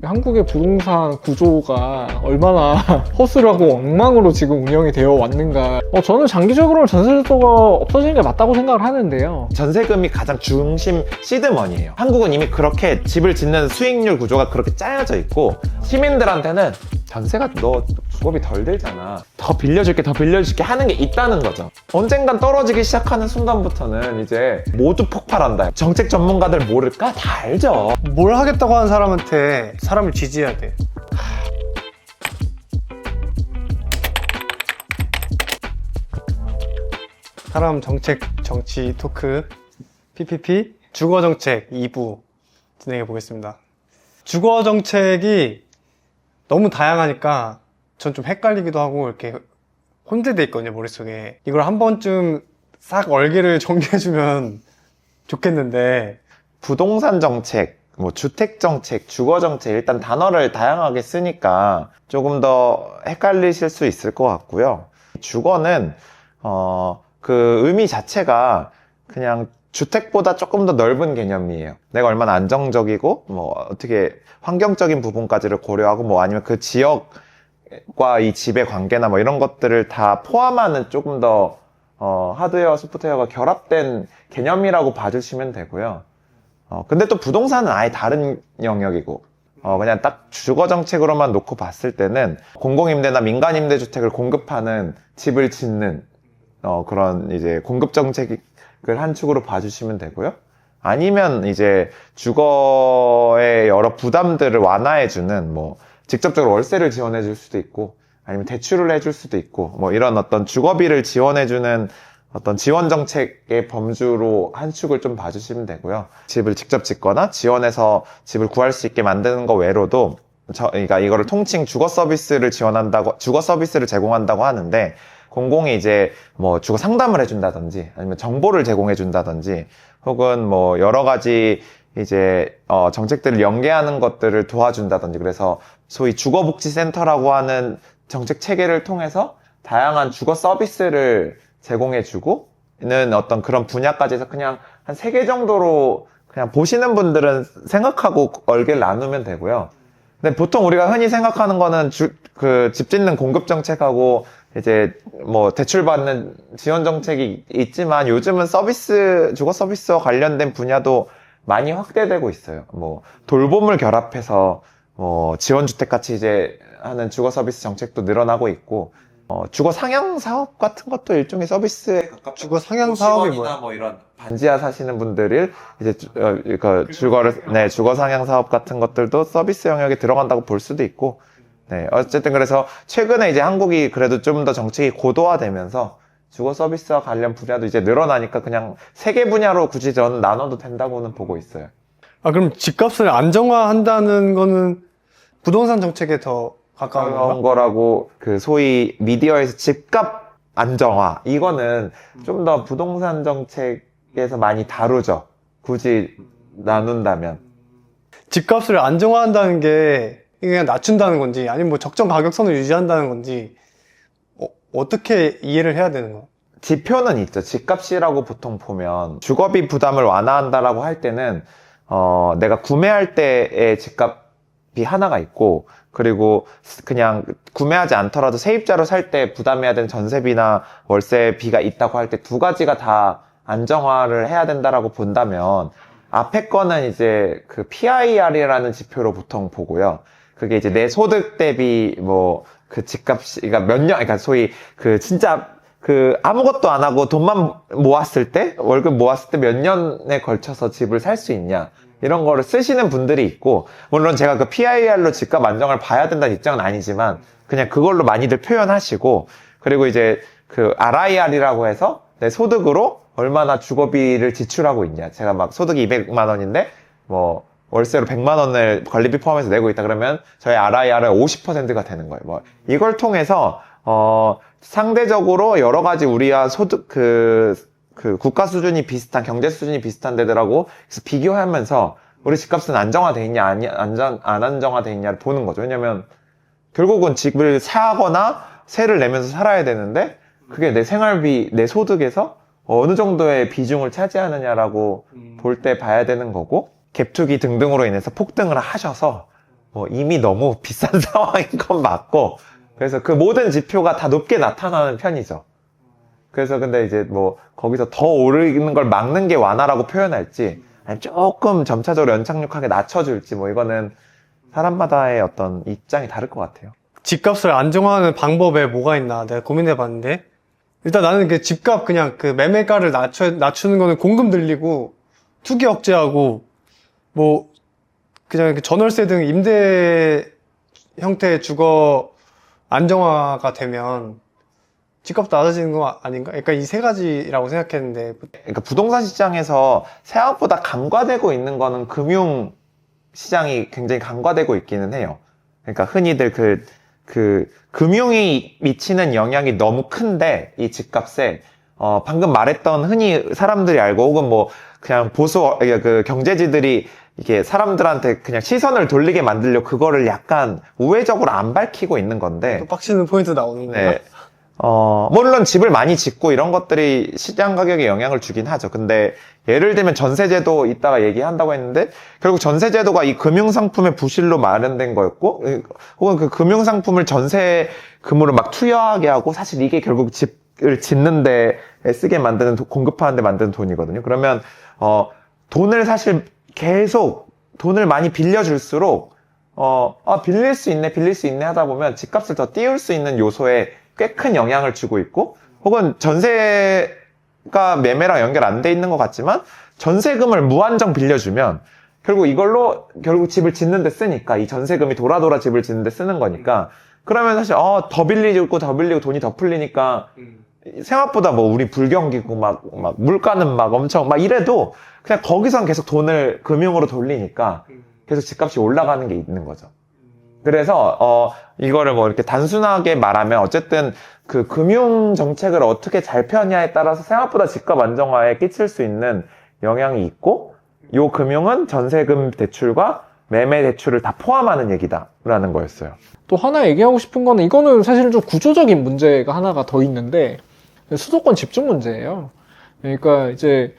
한국의 부동산 구조가 얼마나 허술하고 엉망으로 지금 운영이 되어 왔는가. 저는 장기적으로는 전세제도가 없어지는 게 맞다고 생각을 하는데요. 전세금이 가장 중심 시드머니예요. 한국은 이미 그렇게 집을 짓는 수익률 구조가 그렇게 짜여져 있고, 시민들한테는 전세가 너 주거비 덜 들잖아, 더 빌려줄게 하는 게 있다는 거죠. 언젠간 떨어지기 시작하는 순간부터는 이제 모두 폭발한다. 정책 전문가들 모를까? 다 알죠. 뭘 하겠다고 하는 사람한테 사람을 지지해야 돼. 사람 정책 정치 토크 PPP 주거 정책 2부 진행해 보겠습니다. 주거 정책이 너무 다양하니까 전 좀 헷갈리기도 하고 이렇게 혼재돼 있거든요, 머릿속에. 이걸 한 번쯤 싹 얼개를 정리해주면 좋겠는데. 부동산 정책, 뭐 주택 정책, 주거 정책, 일단 단어를 다양하게 쓰니까 조금 더 헷갈리실 수 있을 것 같고요. 주거는 그 의미 자체가 그냥 주택보다 조금 더 넓은 개념이에요. 내가 얼마나 안정적이고 뭐 어떻게 환경적인 부분까지를 고려하고 뭐 아니면 그 지역과 이 집의 관계나 뭐 이런 것들을 다 포함하는 조금 더 하드웨어, 소프트웨어가 결합된 개념이라고 봐주시면 되고요. 근데 또 부동산은 아예 다른 영역이고, 그냥 딱 주거 정책으로만 놓고 봤을 때는 공공임대나 민간임대주택을 공급하는 집을 짓는, 그런 이제 공급 정책을 한 축으로 봐주시면 되고요. 아니면 이제 주거의 여러 부담들을 완화해주는, 뭐, 직접적으로 월세를 지원해줄 수도 있고, 아니면 대출을 해줄 수도 있고, 뭐 이런 어떤 주거비를 지원해주는 어떤 지원 정책의 범주로 한 축을 좀 봐주시면 되고요. 집을 직접 짓거나 지원해서 집을 구할 수 있게 만드는 거 외로도, 그러니까 이거를 통칭 주거 서비스를 주거 서비스를 제공한다고 하는데, 공공이 이제 뭐 주거 상담을 해준다든지, 아니면 정보를 제공해준다든지, 혹은 뭐 여러 가지 이제 정책들을 연계하는 것들을 도와준다든지, 그래서 소위 주거복지센터라고 하는 정책 체계를 통해서 다양한 주거 서비스를 제공해주고는 어떤 그런 분야까지 해서 그냥 한 3개 정도로 그냥 보시는 분들은 생각하고 얼개를 나누면 되고요. 근데 보통 우리가 흔히 생각하는 거는 집 짓는 공급 정책하고 이제 뭐 대출받는 지원 정책이 있지만, 요즘은 주거 서비스와 관련된 분야도 많이 확대되고 있어요. 뭐 돌봄을 결합해서 지원주택 같이 이제 하는 주거 서비스 정책도 늘어나고 있고, 주거 상향 사업 같은 것도 일종의 서비스에 가깝죠. 주거 상향 사업이 뭐야? 뭐 이런 반지하 사시는 분들을 이제 주거 상향 사업 같은 것들도 서비스 영역에 들어간다고 볼 수도 있고, 네, 어쨌든 그래서 최근에 이제 한국이 그래도 좀 더 정책이 고도화되면서 주거 서비스와 관련 분야도 이제 늘어나니까 그냥 3개 분야로 굳이 저는 나눠도 된다고는 보고 있어요. 그럼 집값을 안정화한다는 거는 부동산 정책에 더 가까운 건가? 거라고, 그 소위 미디어에서 집값 안정화, 이거는 좀 더 부동산 정책에서 많이 다루죠. 굳이 나눈다면. 집값을 안정화한다는 게 이게 그냥 낮춘다는 건지, 아니면 뭐 적정 가격선을 유지한다는 건지, 어떻게 이해를 해야 되는 거야? 지표는 있죠. 집값이라고 보통 보면 주거비 부담을 완화한다라고 할 때는 내가 구매할 때의 집값이 하나가 있고, 그리고 그냥 구매하지 않더라도 세입자로 살 때 부담해야 되는 전세비나 월세비가 있다고 할 때 2가지가 다 안정화를 해야 된다라고 본다면, 앞에 거는 이제 그 PIR이라는 지표로 보통 보고요. 그게 이제 내 소득 대비 뭐 그 집값이, 그러니까 그러니까 소위 그 진짜 그 아무것도 안 하고 돈만 모았을 때, 월급 모았을 때 몇 년에 걸쳐서 집을 살 수 있냐, 이런 거를 쓰시는 분들이 있고, 물론 제가 그 PIR로 집값 안정을 봐야 된다는 입장은 아니지만 그냥 그걸로 많이들 표현하시고, 그리고 이제 그 RIR이라고 해서 내 소득으로 얼마나 주거비를 지출하고 있냐, 제가 막 소득이 200만 원인데 뭐 월세로 100만 원을 관리비 포함해서 내고 있다 그러면 저희 RIR은 50%가 되는 거예요. 뭐 이걸 통해서 상대적으로 여러 가지 우리와 소득 그 국가 수준이 비슷한, 경제 수준이 비슷한 데들하고 그래서 비교하면서 우리 집값은 안정화돼 있냐, 안 안정화돼 있냐를 보는 거죠. 왜냐면 결국은 집을 사거나 세를 내면서 살아야 되는데, 그게 내 생활비, 내 소득에서 어느 정도의 비중을 차지하느냐라고 볼 때 봐야 되는 거고, 갭투기 등등으로 인해서 폭등을 하셔서 뭐 이미 너무 비싼 상황인 건 맞고, 그래서 그 모든 지표가 다 높게 나타나는 편이죠. 그래서 근데 이제 뭐 거기서 더 오르는 걸 막는 게 완화라고 표현할지, 아니면 조금 점차적으로 연착륙하게 낮춰줄지, 뭐 이거는 사람마다의 어떤 입장이 다를 것 같아요. 집값을 안정화하는 방법에 뭐가 있나 내가 고민해 봤는데, 일단 나는 그 집값 그냥 그 매매가를 낮추는 거는 공급 늘리고 투기 억제하고 뭐 그냥 그 전월세 등 임대 형태의 주거 안정화가 되면 집값도 낮아지는 거 아닌가? 그러니까 이 세 가지라고 생각했는데. 그러니까 부동산 시장에서 생각보다 간과되고 있는 거는 금융 시장이 굉장히 간과되고 있기는 해요. 그러니까 흔히들 금융이 미치는 영향이 너무 큰데, 이 집값에, 방금 말했던 흔히 사람들이 알고, 혹은 뭐, 그냥 그 경제지들이 이게 사람들한테 그냥 시선을 돌리게 만들려고 그거를 약간 우회적으로 안 밝히고 있는 건데. 또 빡치는 포인트 나오는 거야. 네. 물론 집을 많이 짓고 이런 것들이 시장 가격에 영향을 주긴 하죠. 근데 예를 들면 전세제도 이따가 얘기한다고 했는데, 결국 전세제도가 이 금융상품의 부실로 마련된 거였고, 혹은 그 금융상품을 전세금으로 막 투여하게 하고, 사실 이게 결국 집을 짓는데 쓰게 만드는, 공급하는 데 만드는 돈이거든요. 그러면 돈을 사실 계속 돈을 많이 빌려줄수록 빌릴 수 있네 하다 보면 집값을 더 띄울 수 있는 요소에 꽤 큰 영향을 주고 있고, 혹은 전세가 매매랑 연결 안 돼 있는 것 같지만 전세금을 무한정 빌려주면 결국 이걸로 결국 집을 짓는 데 쓰니까, 이 전세금이 돌아 집을 짓는 데 쓰는 거니까, 그러면 사실 더 빌리고 돈이 더 풀리니까 생각보다 뭐 우리 불경기고 막 물가는 막 엄청 막 이래도 그냥 거기선 계속 돈을 금융으로 돌리니까 계속 집값이 올라가는 게 있는 거죠. 그래서 이거를 뭐 이렇게 단순하게 말하면, 어쨌든 그 금융 정책을 어떻게 잘 펴냐에 따라서 생각보다 집값 안정화에 끼칠 수 있는 영향이 있고, 요 금융은 전세금 대출과 매매 대출을 다 포함하는 얘기다라는 거였어요. 또 하나 얘기하고 싶은 거는, 이거는 사실은 좀 구조적인 문제가 하나가 더 있는데, 수도권 집중 문제예요. 그러니까 이제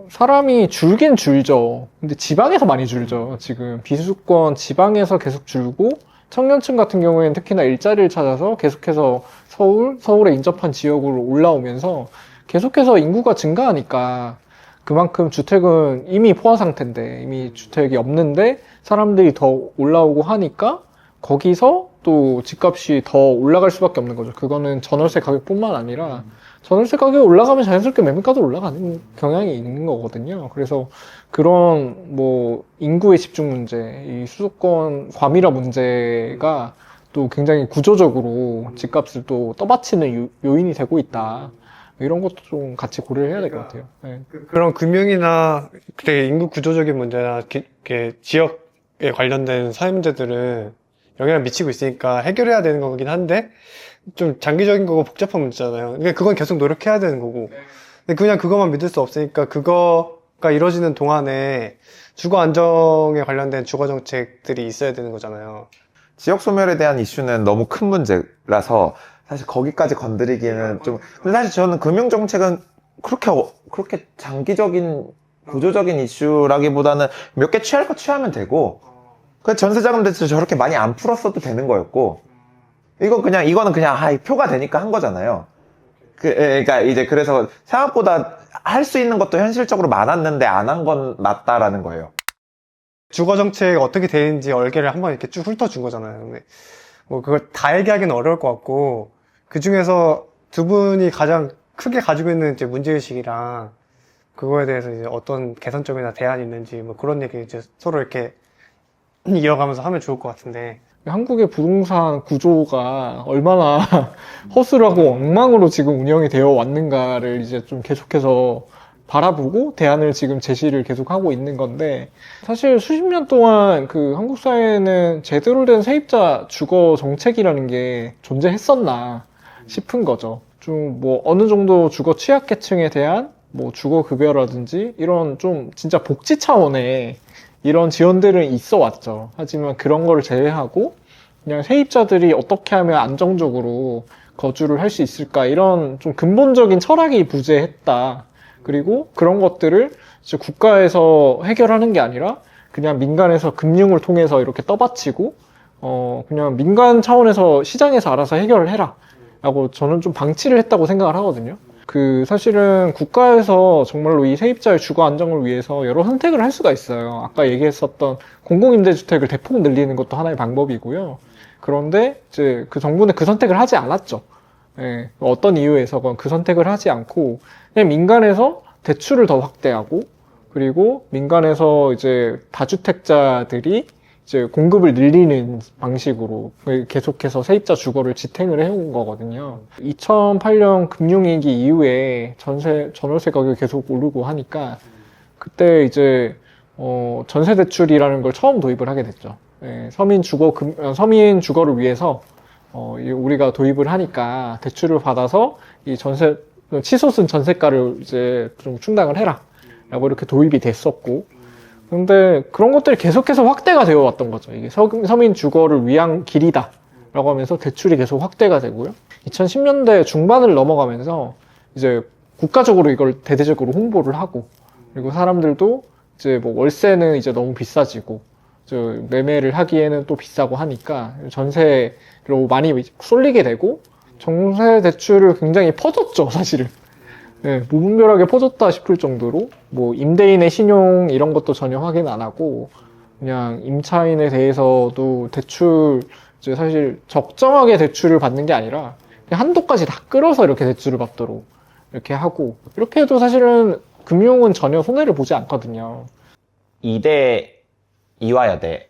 사람이 줄긴 줄죠. 근데 지방에서 많이 줄죠. 지금 비수도권 지방에서 계속 줄고, 청년층 같은 경우에는 특히나 일자리를 찾아서 계속해서 서울에 인접한 지역으로 올라오면서 계속해서 인구가 증가하니까, 그만큼 주택은 이미 포화 상태인데, 이미 주택이 없는데 사람들이 더 올라오고 하니까 거기서 또 집값이 더 올라갈 수밖에 없는 거죠. 그거는 전월세 가격뿐만 아니라 전월세 가격이 올라가면 자연스럽게 매매가도 올라가는 경향이 있는 거거든요. 그래서 그런 뭐 인구의 집중 문제, 이 수도권 과밀화 문제가 또 굉장히 구조적으로 집값을 또 떠받치는 요인이 되고 있다. 이런 것도 좀 같이 고려를 해야 될 것 같아요. 네. 그런 금융이나 인구 구조적인 문제나 지역에 관련된 사회 문제들은 영향을 미치고 있으니까 해결해야 되는 거긴 한데, 좀 장기적인 거고 복잡한 문제잖아요. 그러니까 그건 계속 노력해야 되는 거고. 근데 그냥 그것만 믿을 수 없으니까, 그거가 이루어지는 동안에 주거 안정에 관련된 주거 정책들이 있어야 되는 거잖아요. 지역 소멸에 대한 이슈는 너무 큰 문제라서 사실 거기까지 건드리기에는 좀, 근데 사실 저는 금융 정책은 그렇게 장기적인 구조적인 이슈라기보다는 몇 개 취할 거 취하면 되고, 그 전세자금 대출 저렇게 많이 안 풀었어도 되는 거였고, 이거는 그냥 표가 되니까 한 거잖아요. 그러니까 이제 그래서 생각보다 할 수 있는 것도 현실적으로 많았는데 안 한 건 맞다라는 거예요. 주거 정책 어떻게 되는지 얼개를 한번 이렇게 쭉 훑어준 거잖아요. 근데 뭐 그걸 다 얘기하기는 어려울 것 같고, 그 중에서 두 분이 가장 크게 가지고 있는 이제 문제의식이랑 그거에 대해서 이제 어떤 개선점이나 대안이 있는지, 뭐 그런 얘기 이제 서로 이렇게 이어가면서 하면 좋을 것 같은데. 한국의 부동산 구조가 얼마나 허술하고 엉망으로 지금 운영이 되어 왔는가를 이제 좀 계속해서 바라보고 대안을 지금 제시를 계속하고 있는 건데, 사실 수십 년 동안 그 한국 사회에는 제대로 된 세입자 주거 정책이라는 게 존재했었나 싶은 거죠. 좀 뭐 어느 정도 주거 취약계층에 대한 뭐 주거 급여라든지 이런 좀 진짜 복지 차원의 이런 지원들은 있어 왔죠. 하지만 그런 거를 제외하고 그냥 세입자들이 어떻게 하면 안정적으로 거주를 할 수 있을까, 이런 좀 근본적인 철학이 부재했다. 그리고 그런 것들을 이제 국가에서 해결하는 게 아니라 그냥 민간에서 금융을 통해서 이렇게 떠받치고 그냥 민간 차원에서 시장에서 알아서 해결을 해라 라고 저는 좀 방치를 했다고 생각을 하거든요. 사실은 국가에서 정말로 이 세입자의 주거 안정을 위해서 여러 선택을 할 수가 있어요. 아까 얘기했었던 공공임대주택을 대폭 늘리는 것도 하나의 방법이고요. 그런데 이제 정부는 그 선택을 하지 않았죠. 예, 어떤 이유에서건 그 선택을 하지 않고 그냥 민간에서 대출을 더 확대하고, 그리고 민간에서 이제 다주택자들이 이제 공급을 늘리는 방식으로 계속해서 세입자 주거를 지탱을 해온 거거든요. 2008년 금융위기 이후에 전월세 가격이 계속 오르고 하니까 그때 이제 전세 대출이라는 걸 처음 도입을 하게 됐죠. 예, 서민 주거를 위해서 우리가 도입을 하니까 대출을 받아서 이 치솟은 전세가를 이제 좀 충당을 해라 라고 이렇게 도입이 됐었고, 근데 그런 것들이 계속해서 확대가 되어 왔던 거죠. 이게 서민 주거를 위한 길이다 라고 하면서 대출이 계속 확대가 되고요. 2010년대 중반을 넘어가면서 이제 국가적으로 이걸 대대적으로 홍보를 하고, 그리고 사람들도 이제 뭐 월세는 이제 너무 비싸지고 매매를 하기에는 또 비싸고 하니까 전세로 많이 쏠리게 되고, 전세 대출을 굉장히 퍼졌죠, 사실은. 네, 무분별하게 퍼졌다 싶을 정도로 뭐 임대인의 신용 이런 것도 전혀 확인 안 하고, 그냥 임차인에 대해서도 이제 사실 적정하게 대출을 받는 게 아니라 그냥 한도까지 다 끌어서 이렇게 대출을 받도록 이렇게 하고, 이렇게 해도 사실은 금융은 전혀 손해를 보지 않거든요. 이대 이화여대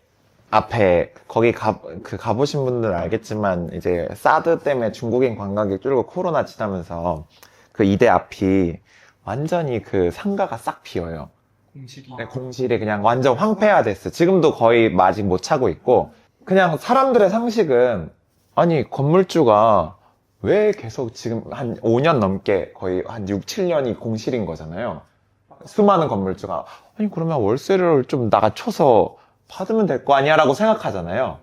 앞에 거기 가보신 분들은 알겠지만 이제 사드 때문에 중국인 관광객 줄고 코로나 지나면서 그 이대 앞이 완전히 그 상가가 싹 비어요. 네, 공실이 그냥 완전 황폐화됐어. 지금도 거의 아직 못 차고 있고, 그냥 사람들의 상식은 아니 건물주가 왜 계속 지금 한 5년 넘게 거의 한 6, 7년이 공실인 거잖아요. 수많은 건물주가 아니 그러면 월세를 좀 낮춰서 받으면 될 거 아니야 라고 생각하잖아요.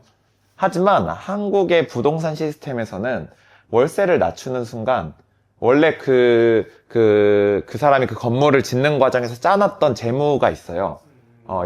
하지만 한국의 부동산 시스템에서는 월세를 낮추는 순간 원래 그 사람이 그 건물을 짓는 과정에서 짜놨던 재무가 있어요.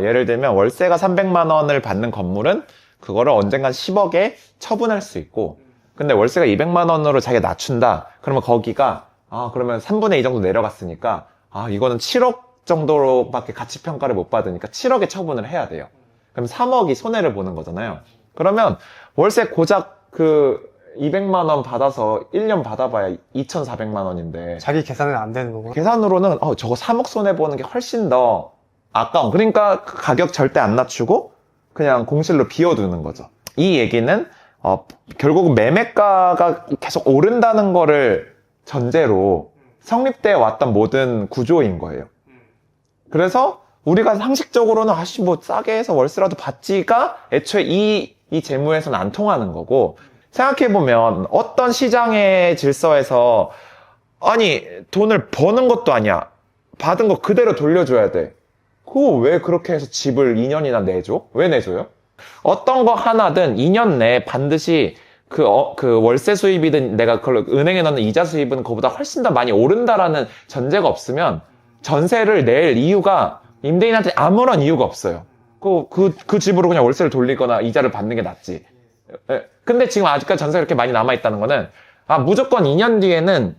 예를 들면 월세가 300만 원을 받는 건물은 그거를 언젠간 10억에 처분할 수 있고, 근데 월세가 200만 원으로 자기가 낮춘다. 그러면 거기가 그러면 3분의 2 정도 내려갔으니까 이거는 7억 정도로밖에 가치 평가를 못 받으니까 7억에 처분을 해야 돼요. 그럼 3억이 손해를 보는 거잖아요. 그러면 월세 고작 200만 원 받아서 1년 받아봐야 2,400만 원인데 자기 계산은 안 되는 거고. 계산으로는 저거 3억 손해 보는 게 훨씬 더 아까운. 그러니까 그 가격 절대 안 낮추고 그냥 공실로 비워두는 거죠. 이 얘기는 결국은 매매가가 계속 오른다는 거를 전제로 성립돼 왔던 모든 구조인 거예요. 그래서 우리가 상식적으로는 뭐 싸게 해서 월세라도 받지가 애초에 이 재무에서는 안 통하는 거고, 생각해보면 어떤 시장의 질서에서 아니 돈을 버는 것도 아니야, 받은 거 그대로 돌려줘야 돼. 그거 왜 그렇게 해서 집을 2년이나 내줘? 왜 내줘요? 어떤 거 하나든 2년 내에 반드시 그 월세 수입이든 내가 그걸 은행에 넣는 이자 수입은 그보다 훨씬 더 많이 오른다라는 전제가 없으면 전세를 낼 이유가, 임대인한테 아무런 이유가 없어요. 그 집으로 그냥 월세를 돌리거나 이자를 받는 게 낫지. 근데 지금 아직까지 전세가 이렇게 많이 남아있다는 거는 무조건 2년 뒤에는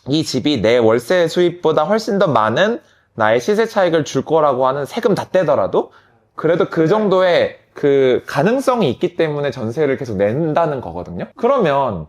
이 집이 내 월세 수입보다 훨씬 더 많은 나의 시세 차익을 줄 거라고 하는 세금 다 떼더라도 그래도 그 정도의 그 가능성이 있기 때문에 전세를 계속 낸다는 거거든요. 그러면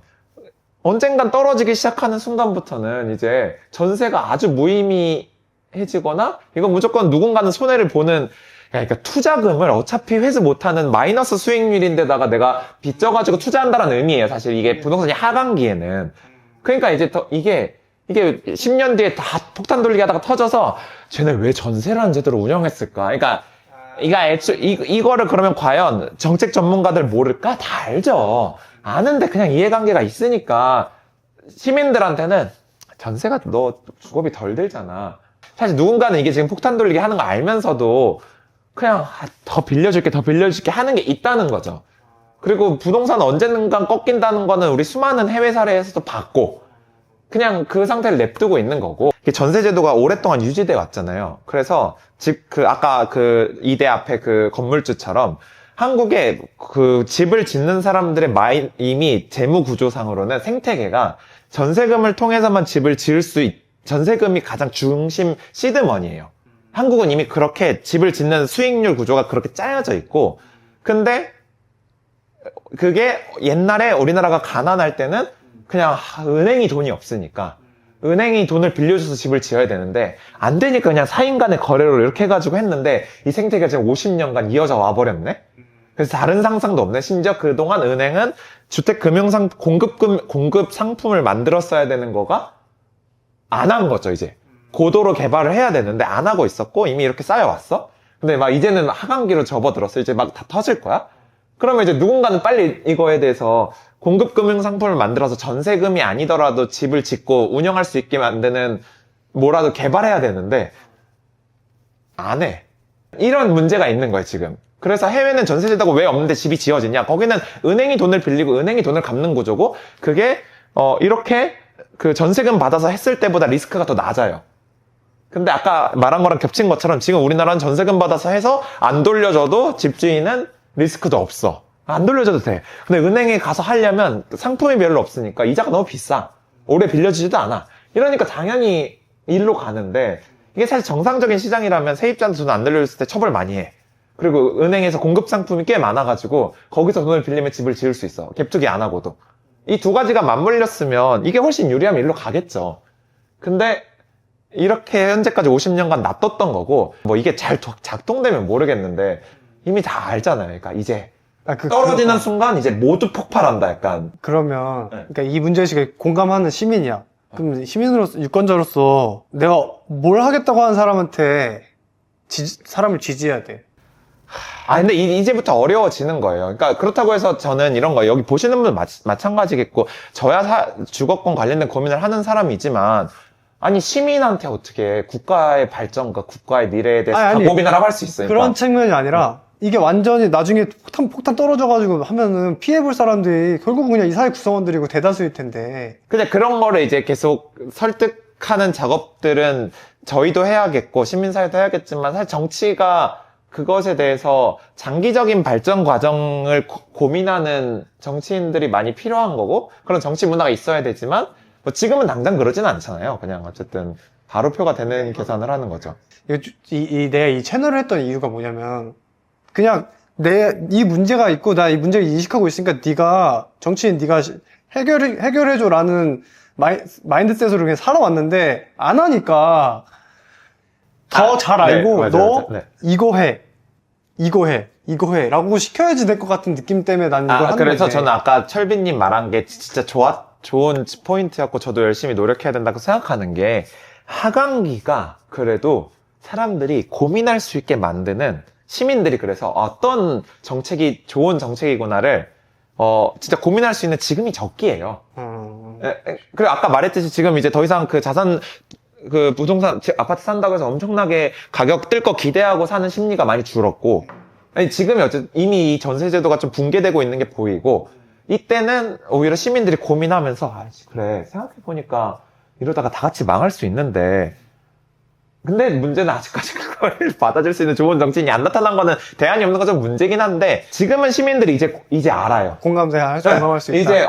언젠간 떨어지기 시작하는 순간부터는 이제 전세가 아주 무의미해지거나 이건 무조건 누군가는 손해를 보는, 그러니까 투자금을 어차피 회수 못하는 마이너스 수익률인데다가 내가 빚져가지고 투자한다는 의미예요. 사실 이게 부동산이 하반기에는. 그러니까 이제 이게 10년 뒤에 다 폭탄 돌리기 하다가 터져서 쟤네 왜 전세라는 제도를 운영했을까? 그러니까 이거를 그러면 과연 정책 전문가들 모를까? 다 알죠. 아는데 그냥 이해관계가 있으니까 시민들한테는 전세가 너 주거비 덜 들잖아. 사실 누군가는 이게 지금 폭탄 돌리기 하는 거 알면서도 그냥 더 빌려줄게 하는 게 있다는 거죠. 그리고 부동산 언젠간 꺾인다는 거는 우리 수많은 해외 사례에서도 봤고, 그냥 그 상태를 냅두고 있는 거고, 이게 전세제도가 오랫동안 유지돼 왔잖아요. 그래서 아까 그 이대 앞에 그 건물주처럼 한국에 그 집을 짓는 사람들의 이미 재무 구조상으로는 생태계가 전세금을 통해서만 집을 지을 전세금이 가장 중심 시드머니예요. 한국은 이미 그렇게 집을 짓는 수익률 구조가 그렇게 짜여져 있고, 근데 그게 옛날에 우리나라가 가난할 때는 그냥 은행이 돈이 없으니까 은행이 돈을 빌려줘서 집을 지어야 되는데 안 되니까 그냥 사인 간의 거래로 이렇게 해가지고 했는데 이 생태계가 지금 50년간 이어져 와버렸네? 그래서 다른 상상도 없네. 심지어 그동안 은행은 공급 상품을 만들었어야 되는 거가 안 한 거죠, 이제. 고도로 개발을 해야 되는데 안 하고 있었고 이미 이렇게 쌓여왔어? 근데 막 이제는 하강기로 접어들었어. 이제 막 다 터질 거야? 그러면 이제 누군가는 빨리 이거에 대해서 공급금융 상품을 만들어서 전세금이 아니더라도 집을 짓고 운영할 수 있게 만드는 뭐라도 개발해야 되는데 안 해. 이런 문제가 있는 거예요, 지금. 그래서 해외는 전세제도가 왜 없는데 집이 지어지냐? 거기는 은행이 돈을 빌리고 은행이 돈을 갚는 구조고 그게 이렇게 그 전세금 받아서 했을 때보다 리스크가 더 낮아요. 근데 아까 말한 거랑 겹친 것처럼 지금 우리나라는 전세금 받아서 해서 안 돌려줘도 집주인은 리스크도 없어. 안 돌려줘도 돼. 근데 은행에 가서 하려면 상품이 별로 없으니까 이자가 너무 비싸. 오래 빌려주지도 않아. 이러니까 당연히 일로 가는데 이게 사실 정상적인 시장이라면 세입자한테 돈 안 돌려줬을 때 처벌 많이 해. 그리고 은행에서 공급 상품이 꽤 많아가지고 거기서 돈을 빌리면 집을 지을 수 있어. 갭투기 안 하고도. 이 두 가지가 맞물렸으면 이게 훨씬 유리하면 일로 가겠죠. 근데 이렇게 현재까지 50년간 놔뒀던 거고 뭐 이게 잘 작동되면 모르겠는데 이미 다 알잖아요. 그러니까 이제 떨어지는 순간 이제 모두 폭발한다 약간. 그러면 네. 그러니까 이 문제의식에 공감하는 시민이야. 그럼 시민으로서, 유권자로서 내가 뭘 하겠다고 하는 사람한테 사람을 지지해야 돼. 근데 이제부터 어려워지는 거예요. 그러니까 그렇다고 해서 저는 이런 거 여기 보시는 분 마찬가지겠고 저야 주거권 관련된 고민을 하는 사람이지만 아니 시민한테 어떻게 국가의 발전과 국가의 미래에 대해서 다 고민을 할 수 있어요. 그런 측면이 아니라 이게 완전히 나중에 폭탄 떨어져가지고 하면은 피해볼 사람들이 결국은 그냥 이 사회 구성원들이고 대다수일 텐데. 근데 그런 거를 이제 계속 설득하는 작업들은 저희도 해야겠고 시민사회도 해야겠지만 사실 정치가 그것에 대해서 장기적인 발전 과정을 고민하는 정치인들이 많이 필요한 거고 그런 정치 문화가 있어야 되지만 뭐 지금은 당장 그러지는 않잖아요. 그냥 어쨌든 바로 표가 되는 계산을 하는 거죠. 내가 이 채널을 했던 이유가 뭐냐면 그냥 이 문제가 있고 나 이 문제를 인식하고 있으니까 정치인 네가 해결해줘라는 마인드셋으로 그냥 살아왔는데 안 하니까 더 잘 알고 맞아요. 너 네. 이거 해 라고 시켜야지 될 것 같은 느낌 때문에 난 이걸 하는 그래서 건데. 저는 아까 철빈님 말한 게 진짜 좋은 포인트였고 저도 열심히 노력해야 된다고 생각하는 게 하강기가 그래도 사람들이 고민할 수 있게 만드는 시민들이 그래서 어떤 정책이 좋은 정책이구나를 진짜 고민할 수 있는 지금이 적기예요. 그리고 아까 말했듯이 지금 이제 더 이상 그 부동산 아파트 산다고 해서 엄청나게 가격 뜰 거 기대하고 사는 심리가 많이 줄었고 아니 지금이 어쨌든 이미 이 전세제도가 좀 붕괴되고 있는 게 보이고 이때는 오히려 시민들이 고민하면서 그래 생각해보니까 이러다가 다 같이 망할 수 있는데 근데 문제는 아직까지 그걸 받아줄 수 있는 좋은 정치인이 안 나타난 거는 대안이 없는 건 좀 문제긴 한데 지금은 시민들이 이제 알아요. 공감할 수 있다. 이제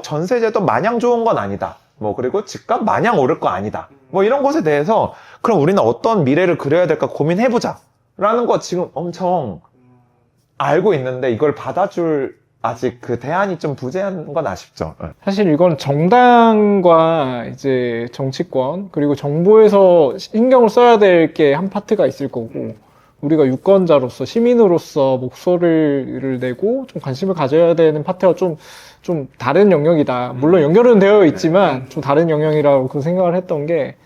전세제도 마냥 좋은 건 아니다. 뭐 그리고 집값 마냥 오를 거 아니다. 뭐 이런 것에 대해서 그럼 우리는 어떤 미래를 그려야 될까 고민해보자 라는 거 지금 엄청 알고 있는데 이걸 받아줄 아직 그 대안이 좀 부재한 건 아쉽죠. 사실 이건 정당과 이제 정치권 그리고 정부에서 신경을 써야 될 게 한 파트가 있을 거고 우리가 유권자로서 시민으로서 목소리를 내고 좀 관심을 가져야 되는 파트가 좀 다른 영역이다. 물론 연결은 되어 있지만 좀 다른 영역이라고 그 생각을 했던 게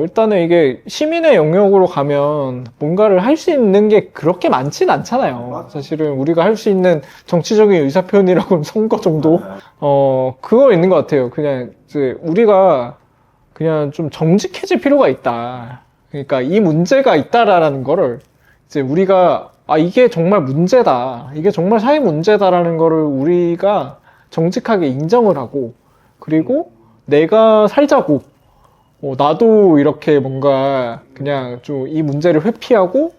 일단은 이게 시민의 영역으로 가면 뭔가를 할 수 있는 게 그렇게 많진 않잖아요. 사실은 우리가 할 수 있는 정치적인 의사표현이라고 하면 선거 정도? 그거 있는 것 같아요. 그냥 이제 우리가 그냥 좀 정직해질 필요가 있다. 그러니까 이 문제가 있다라는 거를 이제 우리가 이게 정말 문제다. 이게 정말 사회 문제다라는 거를 우리가 정직하게 인정을 하고 그리고 내가 살자고 나도 이렇게 뭔가 그냥 좀 이 문제를 회피하고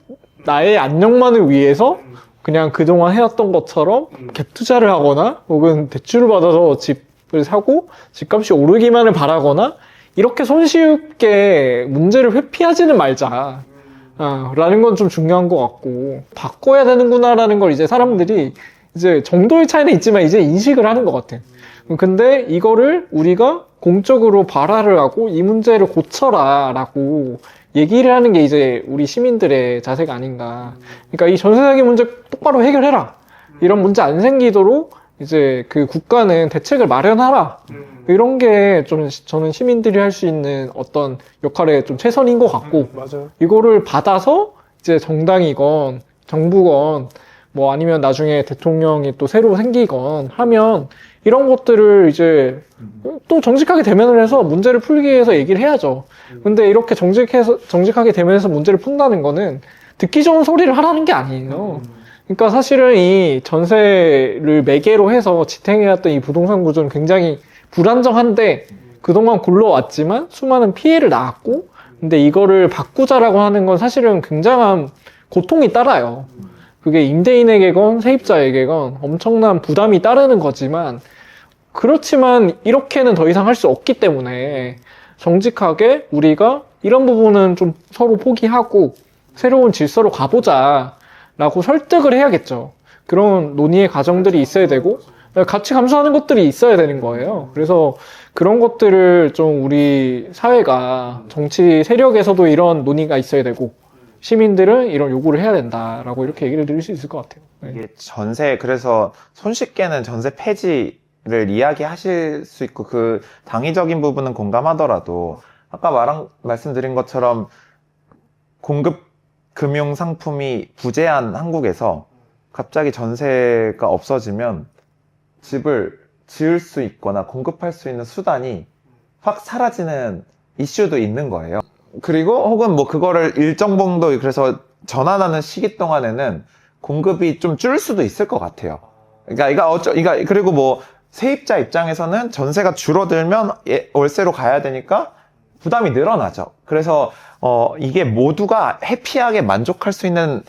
나의 안녕만을 위해서 그냥 그동안 해왔던 것처럼 갭 투자를 하거나 혹은 대출을 받아서 집을 사고 집값이 오르기만을 바라거나 이렇게 손쉽게 문제를 회피하지는 말자. 라는 건 좀 중요한 것 같고, 바꿔야 되는구나라는 걸 이제 사람들이 이제 정도의 차이는 있지만 이제 인식을 하는 것 같아. 근데 이거를 우리가 공적으로 발화를 하고 이 문제를 고쳐라 라고 얘기를 하는 게 이제 우리 시민들의 자세가 아닌가. 그러니까 이 전세 사기 문제 똑바로 해결해라. 이런 문제 안 생기도록 이제 그 국가는 대책을 마련하라. 이런 게 좀 저는 시민들이 할 수 있는 어떤 역할의 좀 최선인 것 같고, 맞아요. 이거를 받아서 이제 정당이건 정부건 뭐 아니면 나중에 대통령이 또 새로 생기건 하면 이런 것들을 이제 또 정직하게 대면을 해서 문제를 풀기 위해서 얘기를 해야죠. 근데 이렇게 정직하게 대면해서 문제를 푼다는 거는 듣기 좋은 소리를 하라는 게 아니에요. 그러니까 사실은 이 전세를 매개로 해서 지탱해왔던 이 부동산 구조는 굉장히 불안정한데 그동안 굴러왔지만 수많은 피해를 낳았고, 근데 이거를 바꾸자라고 하는 건 사실은 굉장한 고통이 따라요. 그게 임대인에게건 세입자에게건 엄청난 부담이 따르는 거지만, 그렇지만 이렇게는 더 이상 할 수 없기 때문에 정직하게 우리가 이런 부분은 좀 서로 포기하고 새로운 질서로 가보자 라고 설득을 해야겠죠. 그런 논의의 과정들이 있어야 되고 같이 감수하는 것들이 있어야 되는 거예요. 그래서 그런 것들을 좀 우리 사회가 정치 세력에서도 이런 논의가 있어야 되고 시민들은 이런 요구를 해야 된다라고 이렇게 얘기를 드릴 수 있을 것 같아요. 네. 이게 전세, 그래서 손쉽게는 전세 폐지를 이야기하실 수 있고 그 당위적인 부분은 공감하더라도 아까 말씀드린 것처럼 공급 금융 상품이 부재한 한국에서 갑자기 전세가 없어지면 집을 지을 수 있거나 공급할 수 있는 수단이 확 사라지는 이슈도 있는 거예요. 그리고 혹은 뭐 그거를 일정 정도 그래서 전환하는 시기 동안에는 공급이 좀 줄 수도 있을 것 같아요. 그러니까 그리고 뭐 세입자 입장에서는 전세가 줄어들면 월세로 가야 되니까 부담이 늘어나죠. 그래서 이게 모두가 해피하게 만족할 수 있는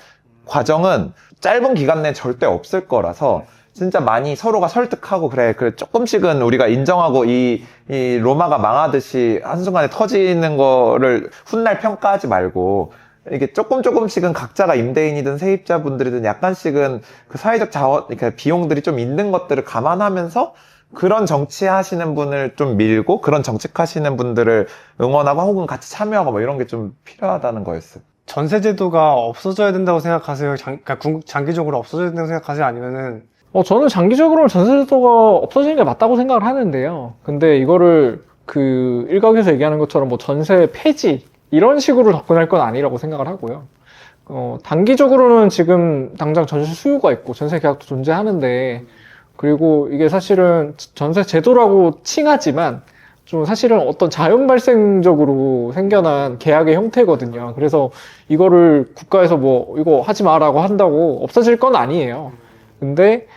과정은 짧은 기간 내에 절대 없을 거라서 진짜 많이 서로가 설득하고 그래 조금씩은 우리가 인정하고 이 로마가 망하듯이 한순간에 터지는 거를 훗날 평가하지 말고 이게 조금씩은 각자가 임대인이든 세입자분들이든 약간씩은 그 사회적 자원, 그러니까 비용들이 좀 있는 것들을 감안하면서 그런 정치하시는 분을 좀 밀고 그런 정책하시는 분들을 응원하고 혹은 같이 참여하고 뭐 이런 게 좀 필요하다는 거였어요. 전세제도가 없어져야 된다고 생각하세요? 그러니까 장기적으로 없어져야 된다고 생각하세요? 아니면은 저는 장기적으로는 전세제도가 없어지는 게 맞다고 생각을 하는데요. 근데 이거를 그 일각에서 얘기하는 것처럼 뭐 전세 폐지 이런 식으로 접근할 건 아니라고 생각을 하고요. 단기적으로는 지금 당장 전세 수요가 있고 전세 계약도 존재하는데, 그리고 이게 사실은 전세 제도라고 칭하지만 좀 사실은 어떤 자연 발생적으로 생겨난 계약의 형태거든요. 그래서 이거를 국가에서 뭐 이거 하지 마라고 한다고 없어질 건 아니에요. 근데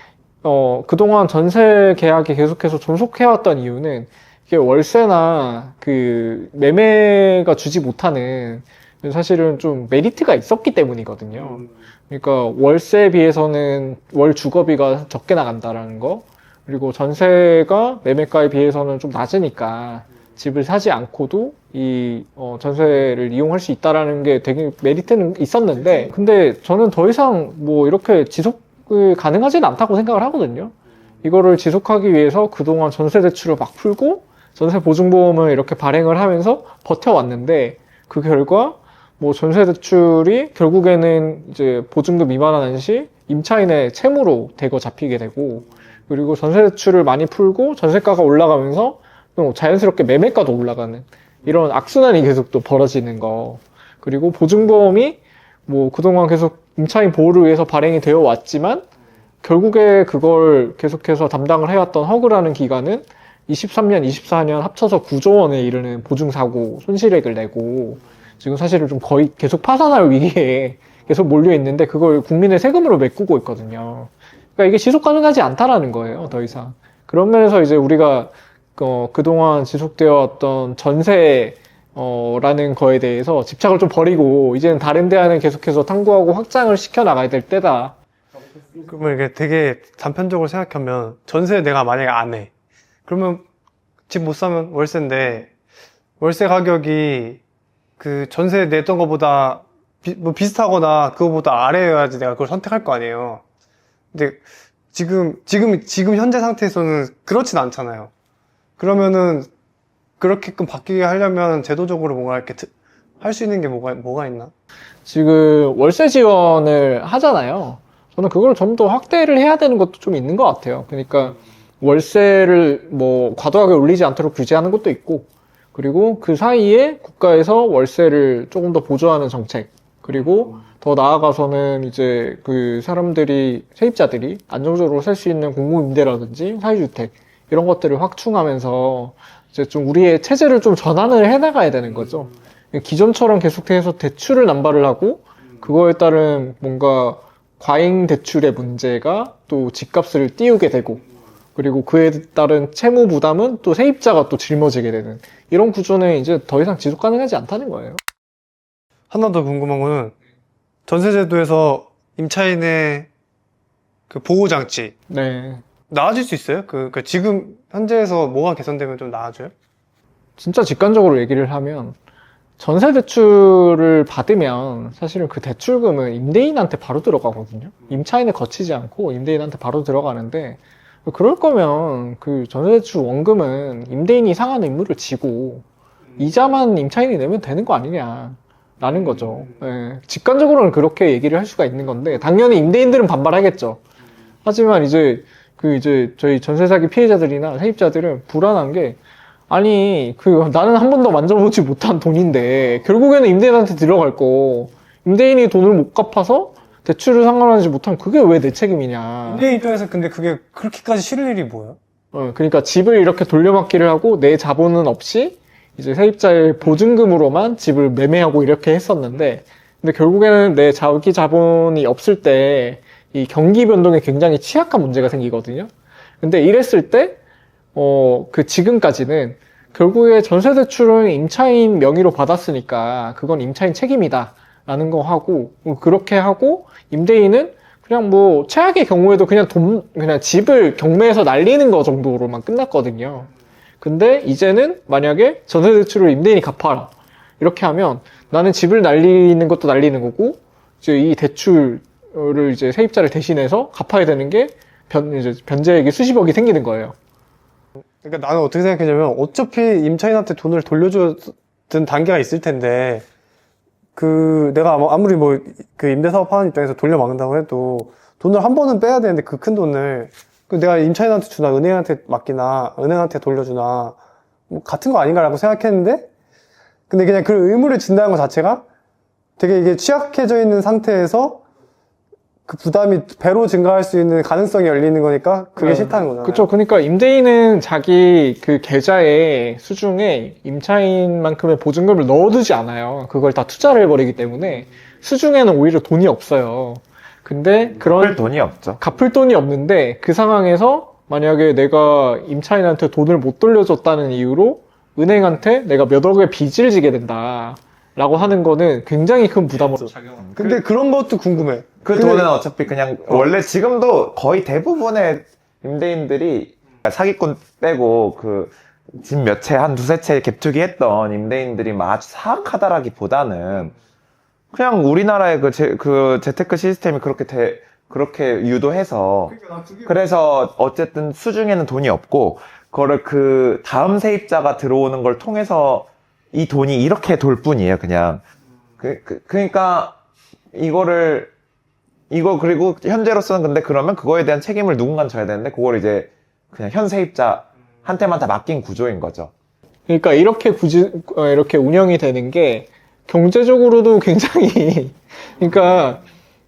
그동안 전세 계약이 계속해서 존속해왔던 이유는 이게 월세나 그 매매가 주지 못하는 사실은 좀 메리트가 있었기 때문이거든요. 그러니까 월세에 비해서는 월 주거비가 적게 나간다라는 거, 그리고 전세가 매매가에 비해서는 좀 낮으니까 집을 사지 않고도 이 전세를 이용할 수 있다라는 게 되게 메리트는 있었는데, 근데 저는 더 이상 뭐 이렇게 지속이 가능하지는 않다고 생각을 하거든요. 이거를 지속하기 위해서 그동안 전세 대출을 막 풀고 전세 보증보험을 이렇게 발행을 하면서 버텨왔는데, 그 결과 뭐 전세 대출이 결국에는 이제 보증금 미만한 시 임차인의 채무로 대거 잡히게 되고, 그리고 전세 대출을 많이 풀고 전세가가 올라가면서 또 자연스럽게 매매가도 올라가는 이런 악순환이 계속 또 벌어지는 거. 그리고 보증보험이 뭐 그동안 계속 임차인 보호를 위해서 발행이 되어 왔지만 결국에 그걸 계속해서 담당을 해왔던 허그라는 기관은 23년, 24년 합쳐서 9조 원에 이르는 보증사고 손실액을 내고 지금 사실은 좀 거의 계속 파산할 위기에 계속 몰려 있는데 그걸 국민의 세금으로 메꾸고 있거든요. 그러니까 이게 지속 가능하지 않다라는 거예요, 더 이상. 그런 면에서 이제 우리가 그동안 지속되어 왔던 전세 라는 거에 대해서 집착을 좀 버리고 이제는 다른 대안을 계속해서 탐구하고 확장을 시켜 나가야 될 때다. 그러면 이게 되게 단편적으로 생각하면 전세 내가 만약에 안 해. 그러면 집 못 사면 월세인데 월세 가격이 그 전세 냈던 것보다 뭐 비슷하거나 그거보다 아래여야지 내가 그걸 선택할 거 아니에요. 근데 지금 현재 상태에서는 그렇진 않잖아요. 그러면은 그렇게끔 바뀌게 하려면 제도적으로 뭔가 이렇게 할 수 있는 게 뭐가 있나? 지금 월세 지원을 하잖아요. 저는 그걸 좀 더 확대를 해야 되는 것도 좀 있는 것 같아요. 그러니까 월세를 뭐 과도하게 올리지 않도록 규제하는 것도 있고, 그리고 그 사이에 국가에서 월세를 조금 더 보조하는 정책, 그리고 더 나아가서는 이제 그 사람들이, 세입자들이 안정적으로 살 수 있는 공공임대라든지 사회주택, 이런 것들을 확충하면서 이제 좀 우리의 체제를 좀 전환을 해나가야 되는 거죠. 기존처럼 계속해서 대출을 남발을 하고, 그거에 따른 뭔가 과잉 대출의 문제가 또 집값을 띄우게 되고, 그리고 그에 따른 채무 부담은 또 세입자가 또 짊어지게 되는 이런 구조는 이제 더 이상 지속 가능하지 않다는 거예요. 하나 더 궁금한 거는 전세제도에서 임차인의 그 보호장치 네. 나아질 수 있어요? 지금 현재에서 뭐가 개선되면 좀 나아져요? 진짜 직관적으로 얘기를 하면 전세 대출을 받으면 사실은 그 대출금은 임대인한테 바로 들어가거든요. 임차인에 거치지 않고 임대인한테 바로 들어가는데, 그럴 거면 그 전세대출 원금은 임대인이 상환 의무를 지고 이자만 임차인이 내면 되는 거 아니냐라는 거죠. 예, 직관적으로는 그렇게 얘기를 할 수가 있는 건데, 당연히 임대인들은 반발하겠죠. 하지만 이제 저희 전세 사기 피해자들이나 세입자들은 불안한 게, 아니 나는 한 번도 만져보지 못한 돈인데 결국에는 임대인한테 들어갈 거, 임대인이 돈을 못 갚아서 대출을 상환하지 못하면 그게 왜 내 책임이냐. 임대인 입장에서 근데 그게 그렇게까지 싫을 일이 뭐예요? 그러니까 집을 이렇게 돌려막기를 하고 내 자본은 없이 이제 세입자의 보증금으로만 집을 매매하고 이렇게 했었는데, 근데 결국에는 내 자기 자본이 없을 때 이 경기 변동에 굉장히 취약한 문제가 생기거든요. 근데 이랬을 때 그 지금까지는 결국에 전세대출은 임차인 명의로 받았으니까 그건 임차인 책임이다 라는 거 하고, 그렇게 하고 임대인은 그냥 뭐 최악의 경우에도 그냥 집을 경매해서 날리는 거 정도로만 끝났거든요. 근데 이제는 만약에 전세대출을 임대인이 갚아라 이렇게 하면 나는 집을 날리는 것도 날리는 거고, 이제 이 대출을 이제 세입자를 대신해서 갚아야 되는 게 이제 변제액이 수십억이 생기는 거예요. 그러니까 나는 어떻게 생각했냐면 어차피 임차인한테 돈을 돌려주던 단계가 있을 텐데 내가 아무리 뭐 그 임대사업 하는 입장에서 돌려막는다고 해도 돈을 한 번은 빼야 되는데 그 큰 돈을 내가 임차인한테 주나 은행한테 맡기나 은행한테 돌려주나 뭐 같은 거 아닌가라고 생각했는데, 근데 그냥 그 의무를 진다는 것 자체가 되게 이게 취약해져 있는 상태에서 그 부담이 배로 증가할 수 있는 가능성이 열리는 거니까 그게 싫다는 거잖아요. 그렇죠. 그러니까 임대인은 자기 그 계좌의 수중에 임차인만큼의 보증금을 넣어두지 않아요. 그걸 다 투자를 해버리기 때문에 수중에는 오히려 돈이 없어요. 근데 갚을 돈이 없죠. 갚을 돈이 없는데 그 상황에서 만약에 내가 임차인한테 돈을 못 돌려줬다는 이유로 은행한테 내가 몇 억의 빚을 지게 된다 라고 하는 거는 굉장히 큰 부담으로 작용합니다. 근데 그런 것도 궁금해. 그 돈은 어차피 그냥 원래 지금도 거의 대부분의 임대인들이 사기꾼 빼고 그 집 몇 채, 한 두세 채 갭투기 했던 임대인들이 막 아주 사악하다라기보다는 그냥 우리나라의 그 재테크 시스템이 그렇게 유도해서, 그래서 어쨌든 수중에는 돈이 없고 그거를 그 다음 세입자가 들어오는 걸 통해서 이 돈이 이렇게 돌 뿐이에요, 그냥. 그러니까 그리고 현재로서는 근데 그러면 그거에 대한 책임을 누군가 져야 되는데 그걸 이제 그냥 현 세입자한테만 다 맡긴 구조인 거죠. 그러니까 이렇게 운영이 되는 게 경제적으로도 굉장히 그러니까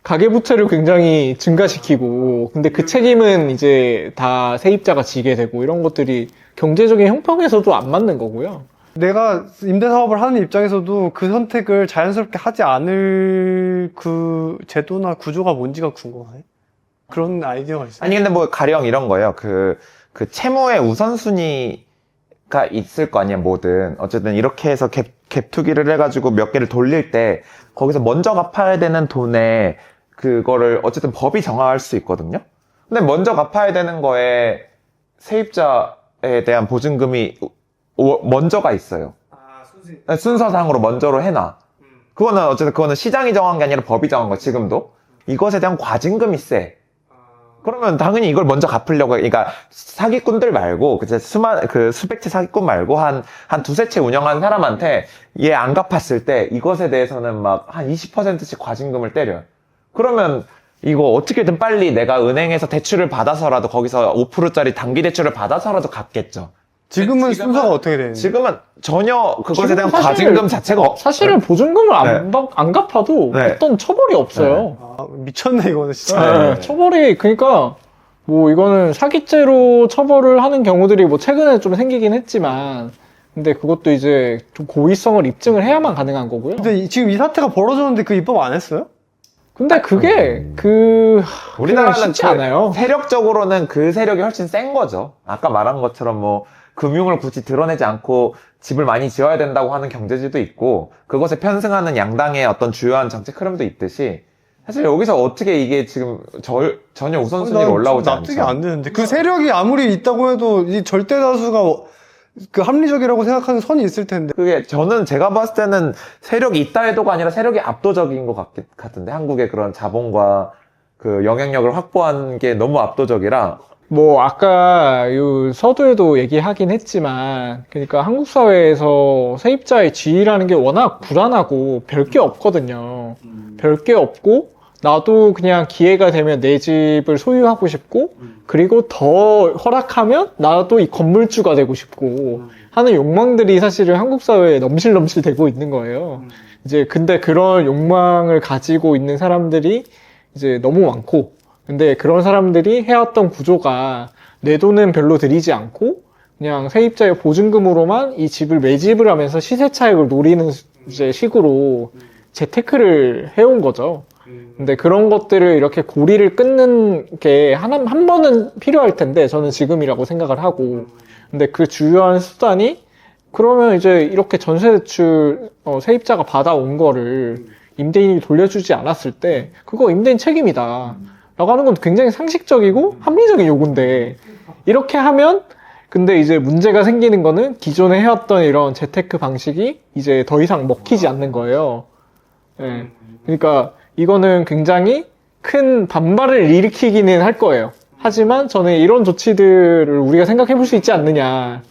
가계부채를 굉장히 증가시키고, 근데 그 책임은 이제 다 세입자가 지게 되고, 이런 것들이 경제적인 형평에서도 안 맞는 거고요. 내가 임대사업을 하는 입장에서도 그 선택을 자연스럽게 하지 않을 그 제도나 구조가 뭔지가 궁금하네. 그런 아이디어가 있어요. 아니 근데 뭐 가령 이런 거예요. 그 채무의 우선순위를 가 있을 거 아니야, 뭐든. 어쨌든 이렇게 해서 갭 투기를 해가지고 몇 개를 돌릴 때 거기서 먼저 갚아야 되는 돈에 그거를 어쨌든 법이 정할 수 있거든요. 근데 먼저 갚아야 되는 거에 세입자에 대한 보증금이 먼저가 있어요. 순서상으로 먼저로 해놔. 그거는 어쨌든 그거는 시장이 정한 게 아니라 법이 정한 거, 지금도. 이것에 대한 과징금이 세. 그러면 당연히 이걸 먼저 갚으려고, 그러니까 사기꾼들 말고, 수백 채 사기꾼 말고, 한 두세 채 운영하는 사람한테 얘 안 갚았을 때 이것에 대해서는 막 한 20%씩 과징금을 때려요. 그러면 이거 어떻게든 빨리 내가 은행에서 대출을 받아서라도 거기서 5%짜리 단기 대출을 받아서라도 갚겠죠. 지금은 순서가 어떻게 되는지? 지금은 전혀 그것에 지금 대한 사실- 과징금 자체가 사실은 보증금을 네. 안 갚아도 네. 어떤 처벌이 없어요. 아, 미쳤네 이거는 진짜. 네. 처벌이, 그러니까, 뭐, 이거는 사기죄로 처벌을 하는 경우들이 뭐, 최근에 좀 생기긴 했지만, 근데 그것도 이제 좀 고의성을 입증을 해야만 가능한 거고요. 근데 지금 이 사태가 벌어졌는데 그 입법 안 했어요? 근데 그게, 우리나라는 쉽지 않아요. 세력적으로는 그 세력이 훨씬 센 거죠. 아까 말한 것처럼 뭐 금융을 굳이 드러내지 않고 집을 많이 지어야 된다고 하는 경제지도 있고, 그것에 편승하는 양당의 어떤 주요한 정책 흐름도 있듯이, 사실 여기서 어떻게 이게 지금 전혀 우선순위로 올라오지 납득이 않죠. 안 되는데 그 세력이 아무리 있다고 해도 이 절대 다수가 그 합리적이라고 생각하는 선이 있을 텐데. 그게 제가 봤을 때는 세력이 있다 해도가 아니라 세력이 압도적인 것 같은데, 한국의 그런 자본과 그 영향력을 확보한 게 너무 압도적이라. 뭐, 아까 요 서두에도 얘기하긴 했지만, 그러니까 한국 사회에서 세입자의 지위라는 게 워낙 불안하고 별게 없거든요. 별게 없고, 나도 그냥 기회가 되면 내 집을 소유하고 싶고, 그리고 더 허락하면 나도 이 건물주가 되고 싶고 하는 욕망들이 사실은 한국 사회에 넘실넘실 되고 있는 거예요. 이제 근데 그런 욕망을 가지고 있는 사람들이 이제 너무 많고, 근데 그런 사람들이 해왔던 구조가 내 돈은 별로 들이지 않고 그냥 세입자의 보증금으로만 이 집을 매집을 하면서 시세 차익을 노리는 이제 식으로 재테크를 해온 거죠. 근데 그런 것들을 이렇게 고리를 끊는 게 한 번은 필요할 텐데, 저는 지금이라고 생각을 하고. 근데 그 주요한 수단이, 그러면 이제 이렇게 전세대출, 세입자가 받아온 거를 임대인이 돌려주지 않았을 때, 그거 임대인 책임이다. 라고 하는 건 굉장히 상식적이고 합리적인 요구인데, 이렇게 하면, 근데 이제 문제가 생기는 거는 기존에 해왔던 이런 재테크 방식이 이제 더 이상 먹히지 않는 거예요. 예. 그러니까, 이거는 굉장히 큰 반발을 일으키기는 할 거예요. 하지만 저는 이런 조치들을 우리가 생각해 볼 수 있지 않느냐.